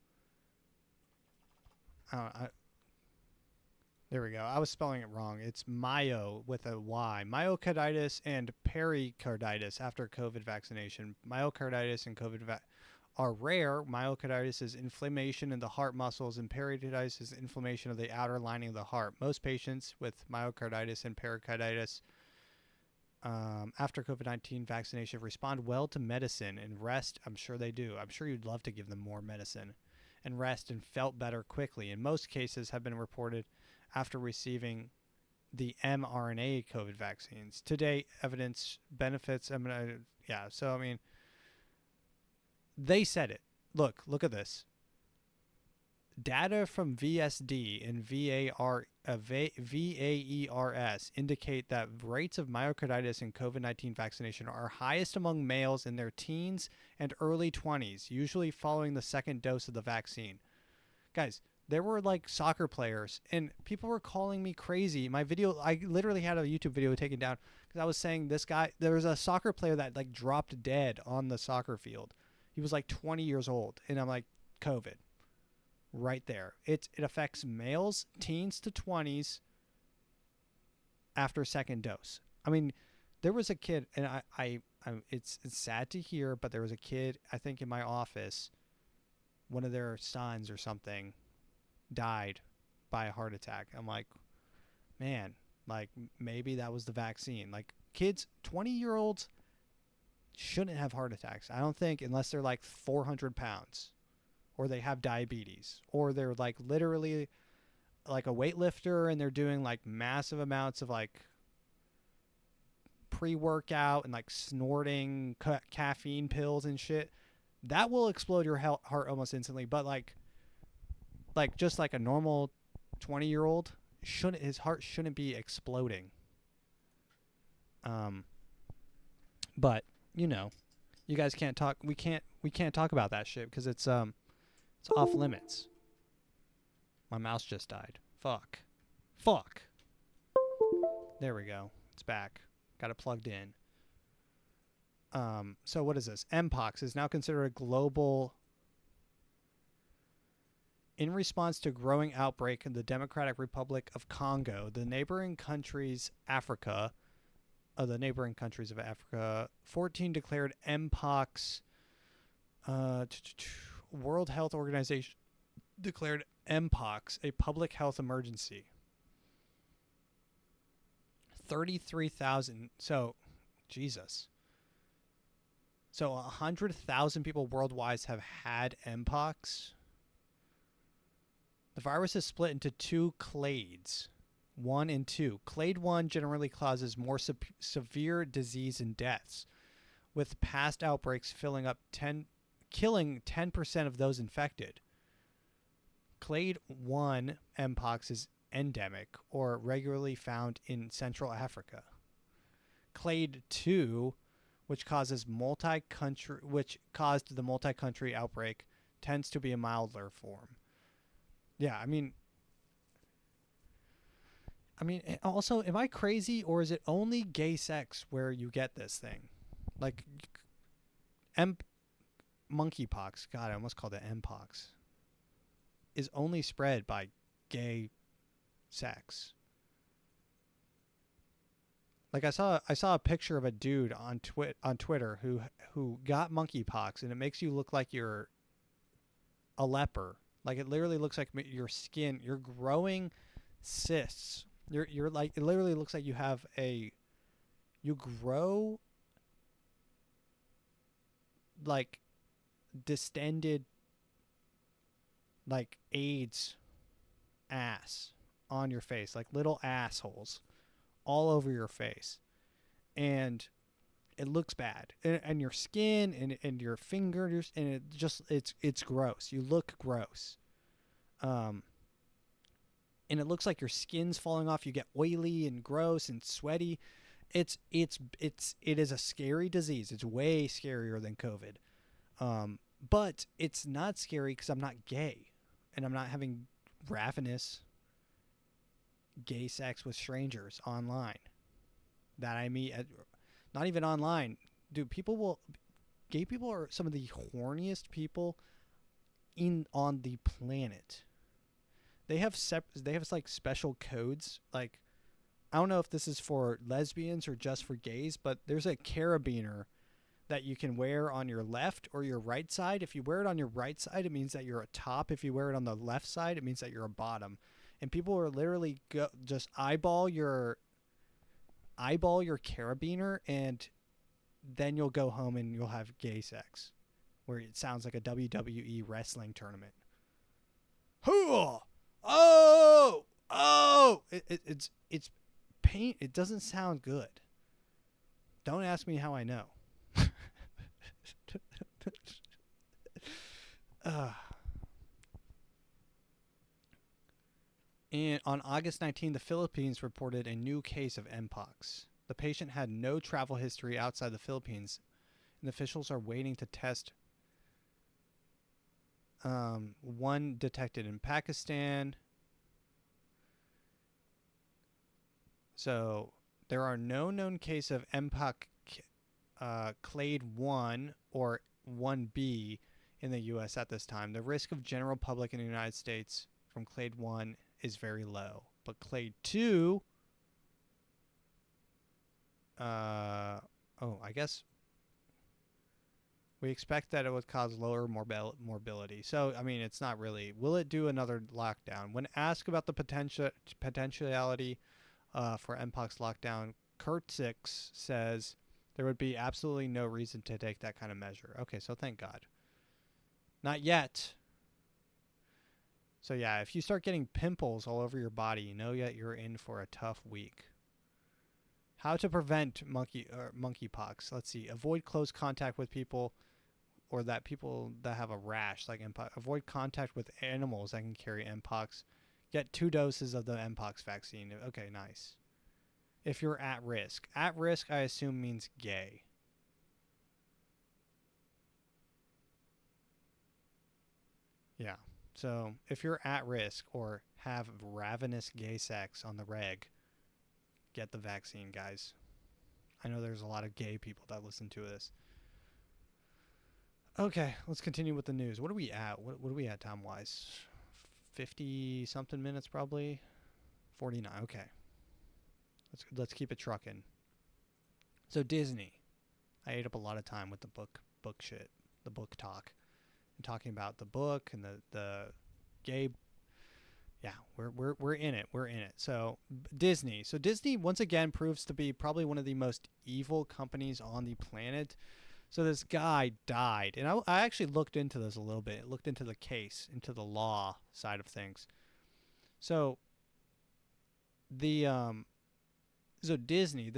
Speaker 1: There we go. I was spelling it wrong. It's myo with a Y. Myocarditis and pericarditis after COVID vaccination. Myocarditis and COVID are rare. Myocarditis is inflammation in the heart muscles, and pericarditis is inflammation of the outer lining of the heart. Most patients with myocarditis and pericarditis after COVID-19 vaccination respond well to medicine and rest. I'm sure they do. I'm sure you'd love to give them more medicine and rest and felt better quickly. In most cases have been reported after receiving the mRNA COVID vaccines. To date, evidence benefits. So I mean, they said it. Look at this. Data from VSD and VAERS indicate that rates of myocarditis and COVID-19 vaccination are highest among males in their teens and early 20s, usually following the second dose of the vaccine. Guys, there were like soccer players and people were calling me crazy. My video, I literally had a YouTube video taken down because I was saying there was a soccer player that like dropped dead on the soccer field. He was like 20 years old. And I'm like, COVID. Right there. It affects males, teens to 20s after second dose. I mean, there was a kid, and it's sad to hear, but there was a kid, I think in my office, one of their sons or something died by a heart attack. I'm like, man, like maybe that was the vaccine. Like kids, 20-year-olds shouldn't have heart attacks. I don't think, unless they're like 400 pounds. Or they have diabetes, or they're like literally like a weightlifter and they're doing like massive amounts of like pre-workout and like snorting caffeine pills and shit. That will explode your heart almost instantly. But like just like a normal 20-year-old, his heart shouldn't be exploding. But you know, you guys can't talk. We can't talk about that shit because it's off limits. My mouse just died. Fuck. There we go. It's back. Got it plugged in. So what is this? Mpox is now considered a global. In response to growing outbreak in the Democratic Republic of Congo, the neighboring countries of Africa, 14 declared Mpox World Health Organization declared Mpox a public health emergency. 33,000. So, Jesus. So 100,000 people worldwide have had Mpox. The virus is split into two clades, 1 and 2. Clade 1 generally causes more severe disease and deaths, with past outbreaks killing 10% of those infected. Clade 1 Mpox is endemic or regularly found in Central Africa. Clade 2, which caused the multi-country outbreak, tends to be a milder form. Yeah, I mean, also, am I crazy, or is it only gay sex where you get this thing? Like, monkeypox, God, I almost called it Mpox, is only spread by gay sex. Like, I saw a picture of a dude on Twitter who got monkeypox, and it makes you look like you're a leper. Like, it literally looks like your skin, you're growing cysts. You're like, it literally looks like you grow like distended, like AIDS ass on your face, like little assholes all over your face. And it looks bad, and your skin and your fingers, and it's gross. You look gross, and it looks like your skin's falling off. You get oily and gross and sweaty. It is a scary disease. It's way scarier than COVID, but it's not scary because I'm not gay, and I'm not having ravenous gay sex with strangers online that I meet at. Not even online. Dude, gay people are some of the horniest people on the planet. They have like special codes. Like, I don't know if this is for lesbians or just for gays, but there's a carabiner that you can wear on your left or your right side. If you wear it on your right side, it means that you're a top. If you wear it on the left side, it means that you're a bottom. And people are literally just eyeball your carabiner, and then you'll go home and you'll have gay sex, where it sounds like a WWE wrestling tournament. It's pain. It doesn't sound good. Don't ask me how I know. And on August 19, the Philippines reported a new case of Mpox. The patient had no travel history outside the Philippines, and officials are waiting to test one detected in Pakistan. So there are no known cases of Mpox clade 1 or 1B in the U.S. at this time. The risk of general public in the United States from clade 1 is very low, but clade 2, I guess we expect that it would cause lower morbidity. So, I mean, it's not really. Will it do another lockdown? When asked about the potentiality for Mpox lockdown, Kurtzix says there would be absolutely no reason to take that kind of measure. Okay, so thank God. Not yet. So yeah, if you start getting pimples all over your body, you know that you're in for a tough week. How to prevent monkeypox? Let's see. Avoid close contact with people, or people that have a rash like Mpox. Avoid contact with animals that can carry Mpox. Get 2 doses of the Mpox vaccine. Okay, nice. If you're at risk. At risk, I assume, means gay. Yeah. So if you're at risk or have ravenous gay sex on the reg, get the vaccine, guys. I know there's a lot of gay people that listen to this. Okay, let's continue with the news. What are we at? What are we at time-wise? 50-something minutes, probably? 49, okay. Let's keep it trucking. So Disney. I ate up a lot of time with the book shit. the book talk, and talking about the book and the gay. Yeah, we're in it. We're in it. So Disney. So Disney once again proves to be probably one of the most evil companies on the planet. So this guy died, and I actually looked into this a little bit. Looked into the case, into the law side of things. So the so Disney,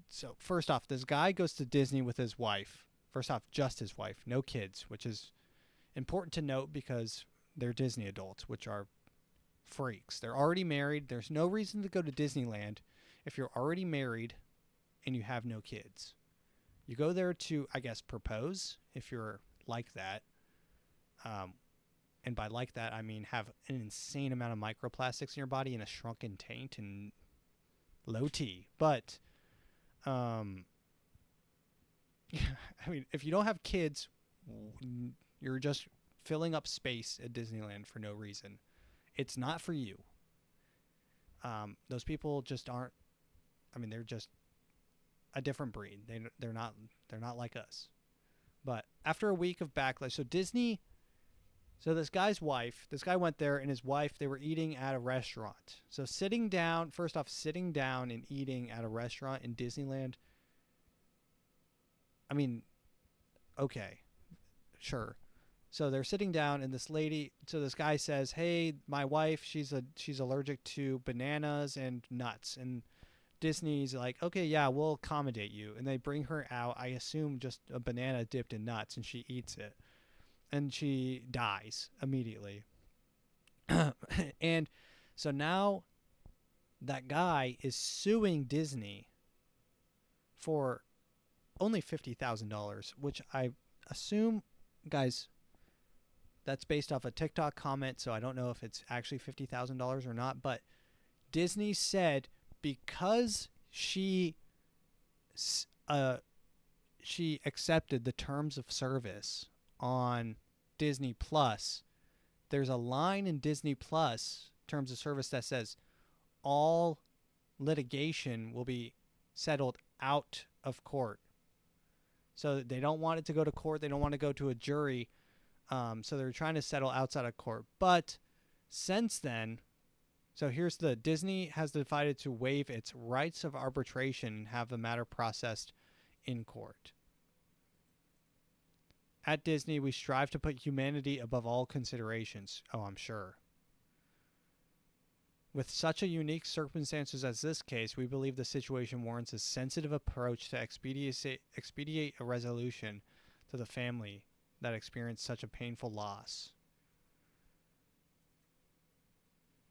Speaker 1: so first off, this guy goes to Disney with his wife. First off, just his wife, no kids, which is important to note because they're Disney adults, which are freaks. They're already married. There's no reason to go to Disneyland if you're already married and you have no kids. You go there to, I guess, propose if you're like that. And by like that, I mean have an insane amount of microplastics in your body and a shrunken taint and low T. But, I mean, if you don't have kids, you're just filling up space at Disneyland for no reason. It's not for you. Those people just aren't. I mean, they're just a different breed. They're not like us. But after a week of backlash, so Disney. So this guy's wife, this guy went there, and his wife, they were eating at a restaurant. So sitting down and eating at a restaurant in Disneyland. I mean, okay, sure. So they're sitting down, and this guy says, "Hey, my wife, she's allergic to bananas and nuts." And Disney's like, "Okay, yeah, we'll accommodate you." And they bring her out, I assume just a banana dipped in nuts, and she eats it. And she dies immediately. And so now that guy is suing Disney for only $50,000, which I assume, guys, that's based off a TikTok comment, so I don't know if it's actually $50,000 or not. But Disney said because she accepted the terms of service on Disney Plus, there's a line in Disney Plus terms of service that says all litigation will be settled out of court. So they don't want it to go to court. They don't want to go to a jury. So they're trying to settle outside of court. But since then, so here's Disney has decided to waive its rights of arbitration and have the matter processed in court. At Disney, we strive to put humanity above all considerations. Oh, I'm sure. With such a unique circumstances as this case, we believe the situation warrants a sensitive approach to expedite a resolution to the family that experienced such a painful loss.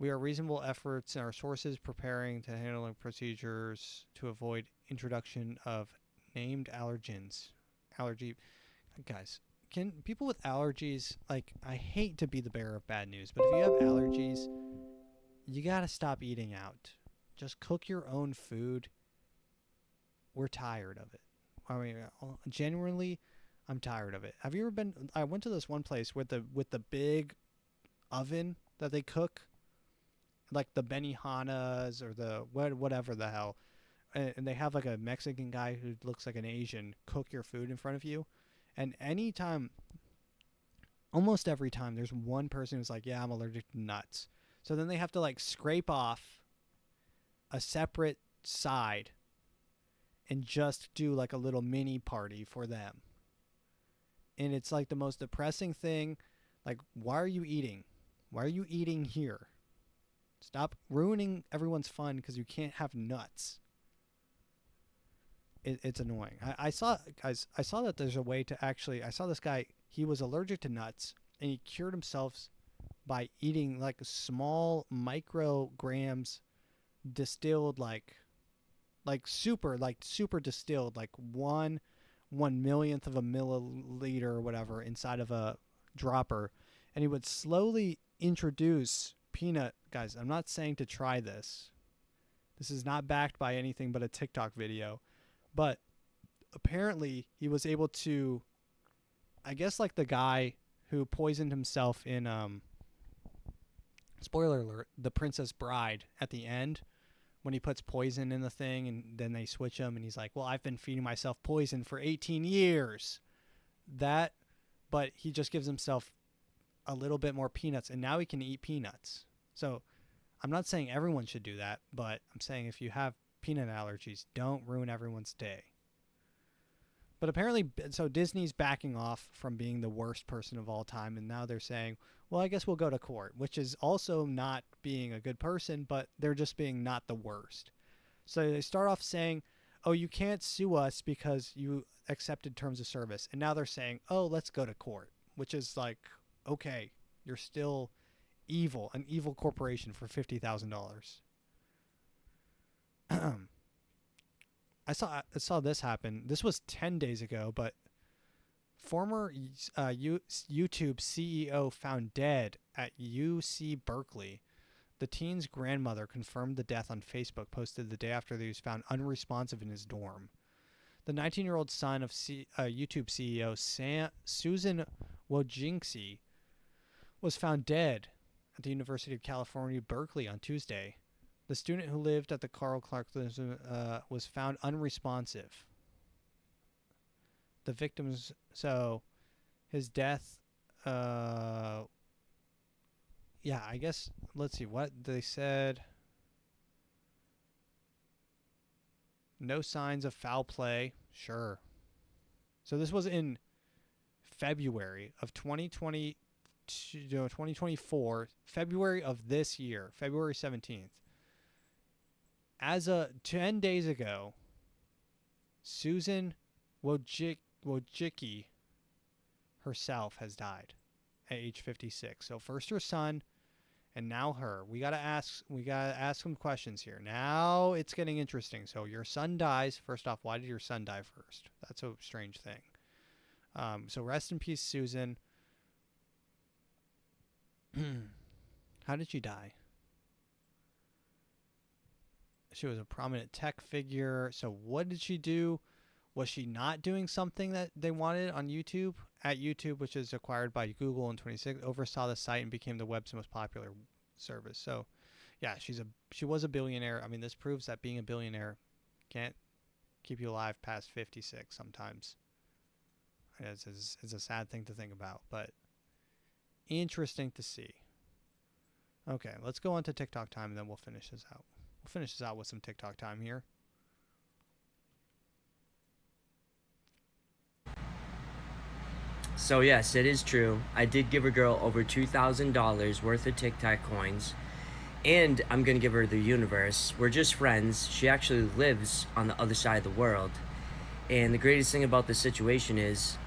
Speaker 1: We are reasonable efforts in our sources preparing to handling procedures to avoid introduction of named allergens. Guys, can people with allergies, like, I hate to be the bearer of bad news, but if you have allergies, you gotta stop eating out. Just cook your own food. We're tired of it. I mean, genuinely, I'm tired of it. Have you ever been? I went to this one place with the big oven that they cook, like the Benihanas or the whatever the hell, and they have like a Mexican guy who looks like an Asian cook your food in front of you. And almost every time, there's one person who's like, "Yeah, I'm allergic to nuts." So then they have to like scrape off a separate side and just do like a little mini party for them. And it's like the most depressing thing. Like, why are you eating? Why are you eating here? Stop ruining everyone's fun because you can't have nuts. It's annoying. I saw that there's a way to actually, I saw this guy, he was allergic to nuts, and he cured himself by eating like small micrograms distilled, like super distilled, like 1/1,000,000th of a milliliter or whatever inside of a dropper. And he would slowly introduce peanut. Guys, I'm not saying to try this. This is not backed by anything but a TikTok video. But apparently he was able to, I guess like the guy who poisoned himself in, spoiler alert, The Princess Bride at the end, when he puts poison in the thing and then they switch him and he's like, "Well, I've been feeding myself poison for 18 years. That but he just gives himself a little bit more peanuts, and now he can eat peanuts. So I'm not saying everyone should do that, but I'm saying if you have peanut allergies, don't ruin everyone's day. But apparently, so Disney's backing off from being the worst person of all time, and now they're saying, well, I guess we'll go to court, which is also not being a good person, but they're just being not the worst. So they start off saying, oh, you can't sue us because you accepted terms of service. And now they're saying, oh, let's go to court, which is like, okay, you're still evil, an evil corporation for $50,000. I saw this happen. This was 10 days ago, but former YouTube CEO found dead at UC Berkeley. The teen's grandmother confirmed the death on Facebook, posted the day after he was found unresponsive in his dorm. The 19-year-old son of YouTube CEO Susan Wojcicki was found dead at the University of California, Berkeley on Tuesday. The student who lived at the Carl Clark was found unresponsive. The victims, so his death, yeah, I guess, let's see what they said. No signs of foul play. Sure. So this was in February of 2024, February of this year, February 17th. As of 10 days ago, Susan Wojcicki herself has died at age 56. So first her son, and now her. We gotta ask some questions here. Now it's getting interesting. So your son dies. First off, why did your son die first? That's a strange thing. So rest in peace, Susan. How did she die? She was a prominent tech figure. So what did she do? Was she not doing something that they wanted on YouTube? At YouTube, which is acquired by Google in 2016, oversaw the site and became the web's most popular service. So, yeah, she was a billionaire. I mean, this proves that being a billionaire can't keep you alive past 56 sometimes. It's a sad thing to think about, but interesting to see. Okay, let's go on to TikTok time, and then we'll finish this out. We'll finish this out with some TikTok time here.
Speaker 4: So yes, it is true. I did give a girl over $2,000 worth of TikTok coins, and I'm gonna give her the universe. We're just friends. She actually lives on the other side of the world. And the greatest thing about this situation is,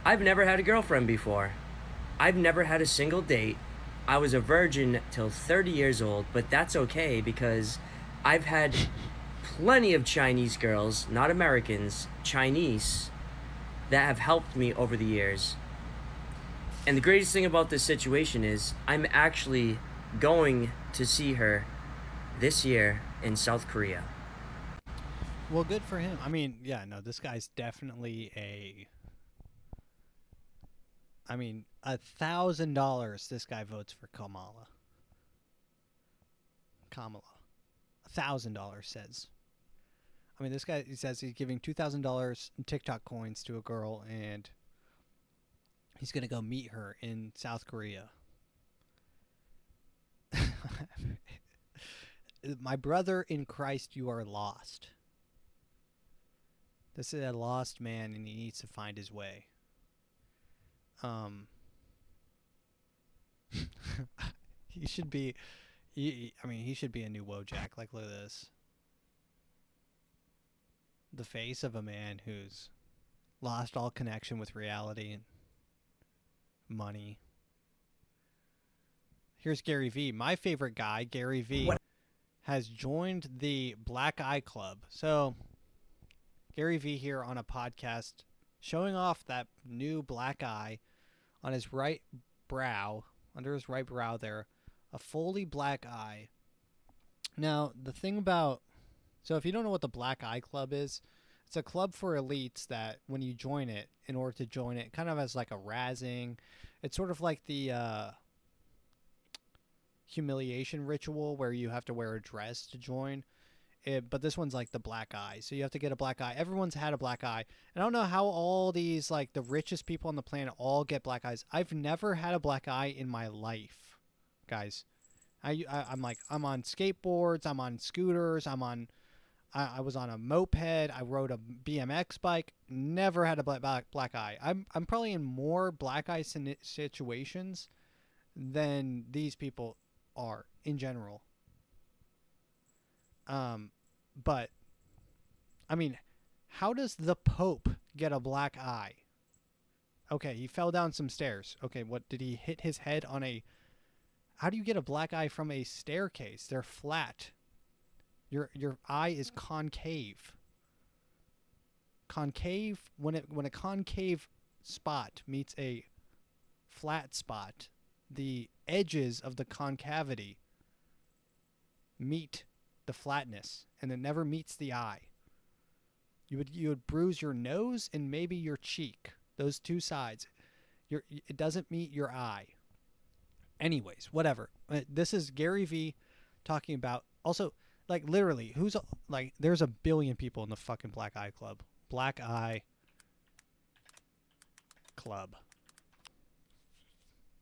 Speaker 4: I've never had a girlfriend before. I've never had a single date. I was a virgin till 30 years old, but that's okay because I've had plenty of Chinese girls, not Americans, Chinese, that have helped me over the years. And the greatest thing about this situation is I'm actually going to see her this year in South Korea.
Speaker 1: Well, good for him. I mean, yeah, no, this guy's definitely $1,000 this guy votes for Kamala. $1,000 says. I mean, this guy, he says he's giving $2,000 in TikTok coins to a girl, and he's going to go meet her in South Korea. My brother in Christ, you are lost. This is a lost man, and he needs to find his way. He should be, he should be a new Wojak. Like, look at this. The face of a man who's lost all connection with reality and money. Here's Gary V. My favorite guy, Gary V, has joined the Black Eye Club. So, Gary V here on a podcast showing off that new black eye on his right brow, under his right brow there, a fully black eye. Now, the thing about, so if you don't know what the Black Eye Club is, it's a club for elites that when you join it, in order to join it, kind of as like a razzing, it's sort of like the humiliation ritual where you have to wear a dress to join. but this one's like the black eye. So you have to get a black eye. Everyone's had a black eye. And I don't know how all these, like, the richest people on the planet all get black eyes. I've never had a black eye in my life, guys. I'm on skateboards. I'm on scooters. I was on a moped. I rode a BMX bike. Never had a black eye. I'm probably in more black eye situations than these people are in general. But I mean, how does the Pope get a black eye? Okay, he fell down some stairs. Okay, what did he hit his head on a? How do you get a black eye from a staircase? They're flat. Your eye is concave. Concave, when a concave spot meets a flat spot, the edges of the concavity meet the flatness, and it never meets the eye. You would bruise your nose and maybe your cheek. Those two sides. It doesn't meet your eye. Anyways, whatever. This is Gary V talking about. Also, like, literally, there's a billion people in the fucking Black Eye Club. Black Eye Club.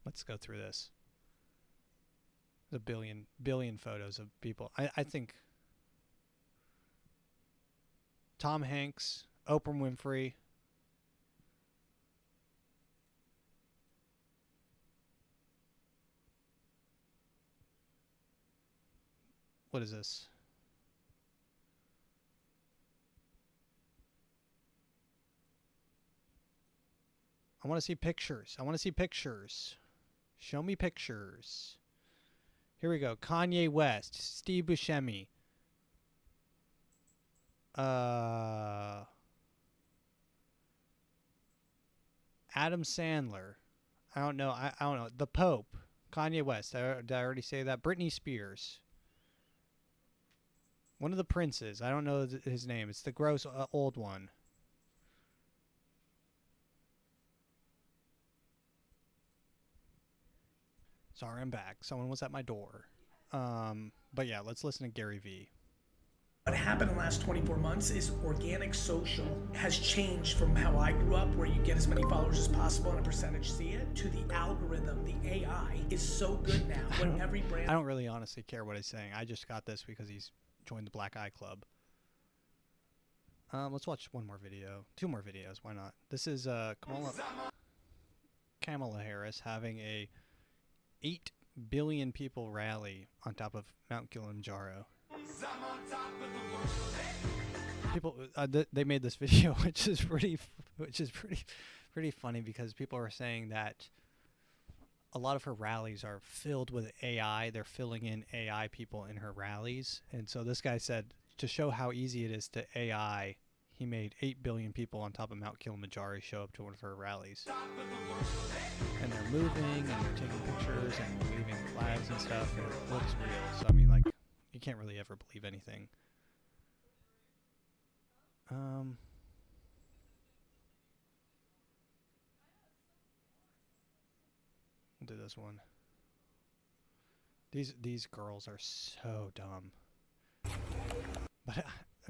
Speaker 1: Let's go through this. A billion photos of people. I think Tom Hanks, Oprah Winfrey. What is this? I want to see pictures. Show me pictures. Here we go. Kanye West, Steve Buscemi. Adam Sandler. I don't know. I don't know. The Pope. Kanye West. Did I already say that? Britney Spears. One of the princes. I don't know his name. It's the gross old one. Sorry, I'm back. Someone was at my door. But yeah, let's listen to Gary V.
Speaker 5: What happened in the last 24 months is organic social has changed from how I grew up, where you get as many followers as possible and a percentage see it, to the algorithm. The AI is so good now. When every brand.
Speaker 1: I don't really honestly care what he's saying. I just got this because he's joined the Black Eye Club. Let's watch one more video. 2 more videos. Why not? This is Kamala Harris having a 8 billion people rally on top of Mount Kilimanjaro. People, they made this video, which is pretty funny, because people are saying that a lot of her rallies are filled with AI. They're filling in AI people in her rallies, and so this guy said to show how easy it is to AI, he made 8 billion people on top of Mount Kilimanjaro show up to one of her rallies. And they're moving, and they're taking pictures, and waving flags and stuff, and it looks real. So, I mean, like, you can't really ever believe anything. We'll do this one. These girls are so dumb. But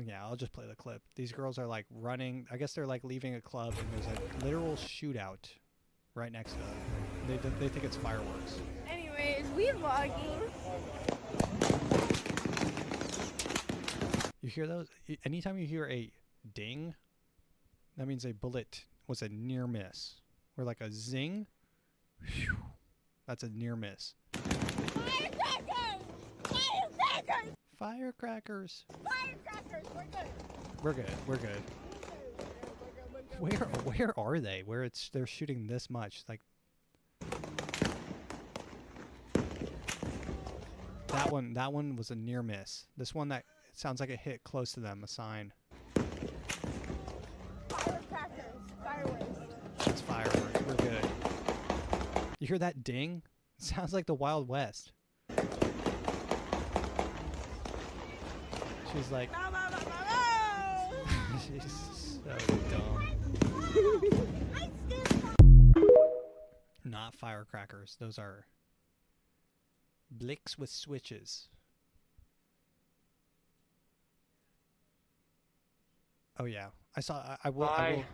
Speaker 1: yeah, I'll just play the clip. These girls are like running. I guess they're like leaving a club, and there's a literal shootout right next to them. They think it's fireworks.
Speaker 6: Anyways, we vlogging.
Speaker 1: You hear those? Anytime you hear a ding, that means a bullet was a near miss. Or like a zing. Whew, that's a near miss.
Speaker 6: Firecrackers! Firecrackers!
Speaker 1: Firecrackers.
Speaker 6: Firecrackers!
Speaker 1: We're good. Where are they? Where they're shooting this much? Like that one was a near miss. This one that sounds like it hit close to them, a sign.
Speaker 6: Firecrackers! Fireworks!
Speaker 1: It's fireworks. We're good. You hear that ding? It sounds like the Wild West. She's like, she's so dumb. Not firecrackers. Those are blicks with switches. Oh yeah, I saw. I will. I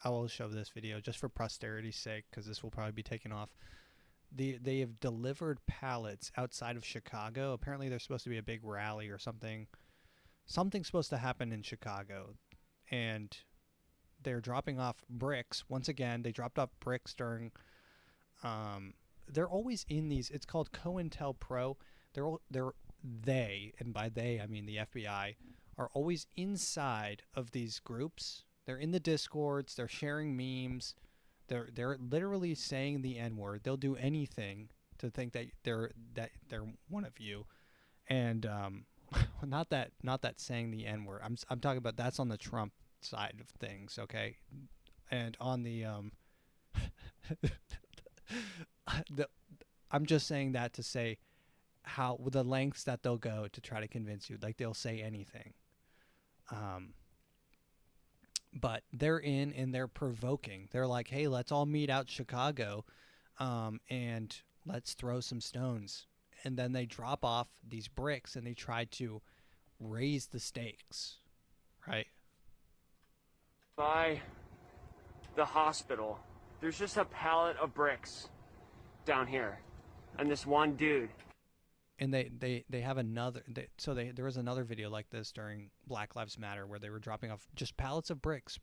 Speaker 1: will show this video just for posterity's sake because this will probably be taken off. They have delivered pallets outside of Chicago. Apparently, there's supposed to be a big rally or something. Something's supposed to happen in Chicago, and they're dropping off bricks. Once again, they dropped off bricks during. They're always in these. It's called COINTELPRO. They, and by they I mean the FBI, are always inside of these groups. They're in the Discords. They're sharing memes. They're literally saying the N-word. They'll do anything to think that they're one of you, and not that saying the N-word. I'm talking about that's on the Trump side of things, okay, and on the I'm just saying that to say how the lengths that they'll go to try to convince you, like they'll say anything. But they're in and they're provoking. They're like, hey, let's all meet out Chicago and let's throw some stones. And then they drop off these bricks and they try to raise the stakes, right?
Speaker 7: By the hospital, there's just a pallet of bricks down here. And this one dude.
Speaker 1: And they have another. There was another video like this during Black Lives Matter where they were dropping off just pallets of bricks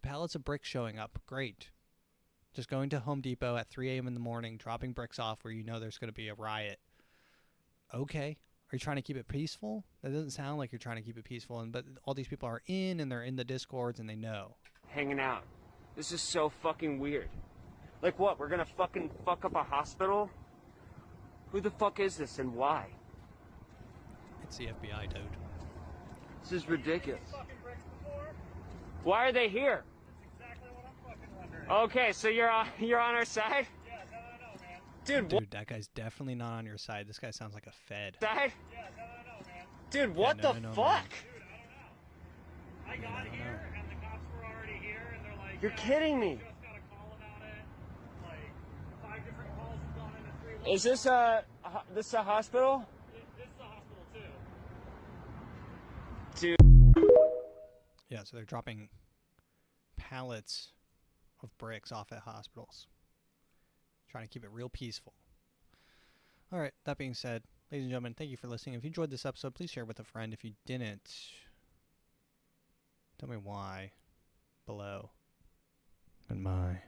Speaker 1: showing up. Great. Just going to Home Depot at 3 a.m. in the morning, dropping bricks off where you know there's going to be a riot. Okay. Are you trying to keep it peaceful? That doesn't sound like you're trying to keep it peaceful. But all these people are in and they're in the Discords and they know.
Speaker 7: Hanging out. This is so fucking weird. Like what? We're going to fucking fuck up a hospital? Who the fuck is this and why?
Speaker 1: It's the FBI, dude.
Speaker 7: This is ridiculous. Why are they here?
Speaker 8: That's exactly what I'm fucking wondering.
Speaker 7: Okay, so you're on our side?
Speaker 8: Yeah, no, man.
Speaker 1: Dude, that guy's definitely not on your side. This guy sounds like a fed.
Speaker 7: Side?
Speaker 8: Yeah, no, man.
Speaker 7: Dude, what the fuck?
Speaker 8: Dude, I don't know. I got here, and the cops were already here, and they're like,
Speaker 7: You're kidding me.
Speaker 8: Just got a call about it. Like, 5 different calls have gone into 3 weeks.
Speaker 7: Is this a hospital?
Speaker 8: This is a hospital, too.
Speaker 7: Dude.
Speaker 1: Yeah, so they're dropping pallets of bricks off at hospitals. Trying to keep it real peaceful. All right, that being said, ladies and gentlemen, thank you for listening. If you enjoyed this episode, please share it with a friend. If you didn't, tell me why below. Goodbye.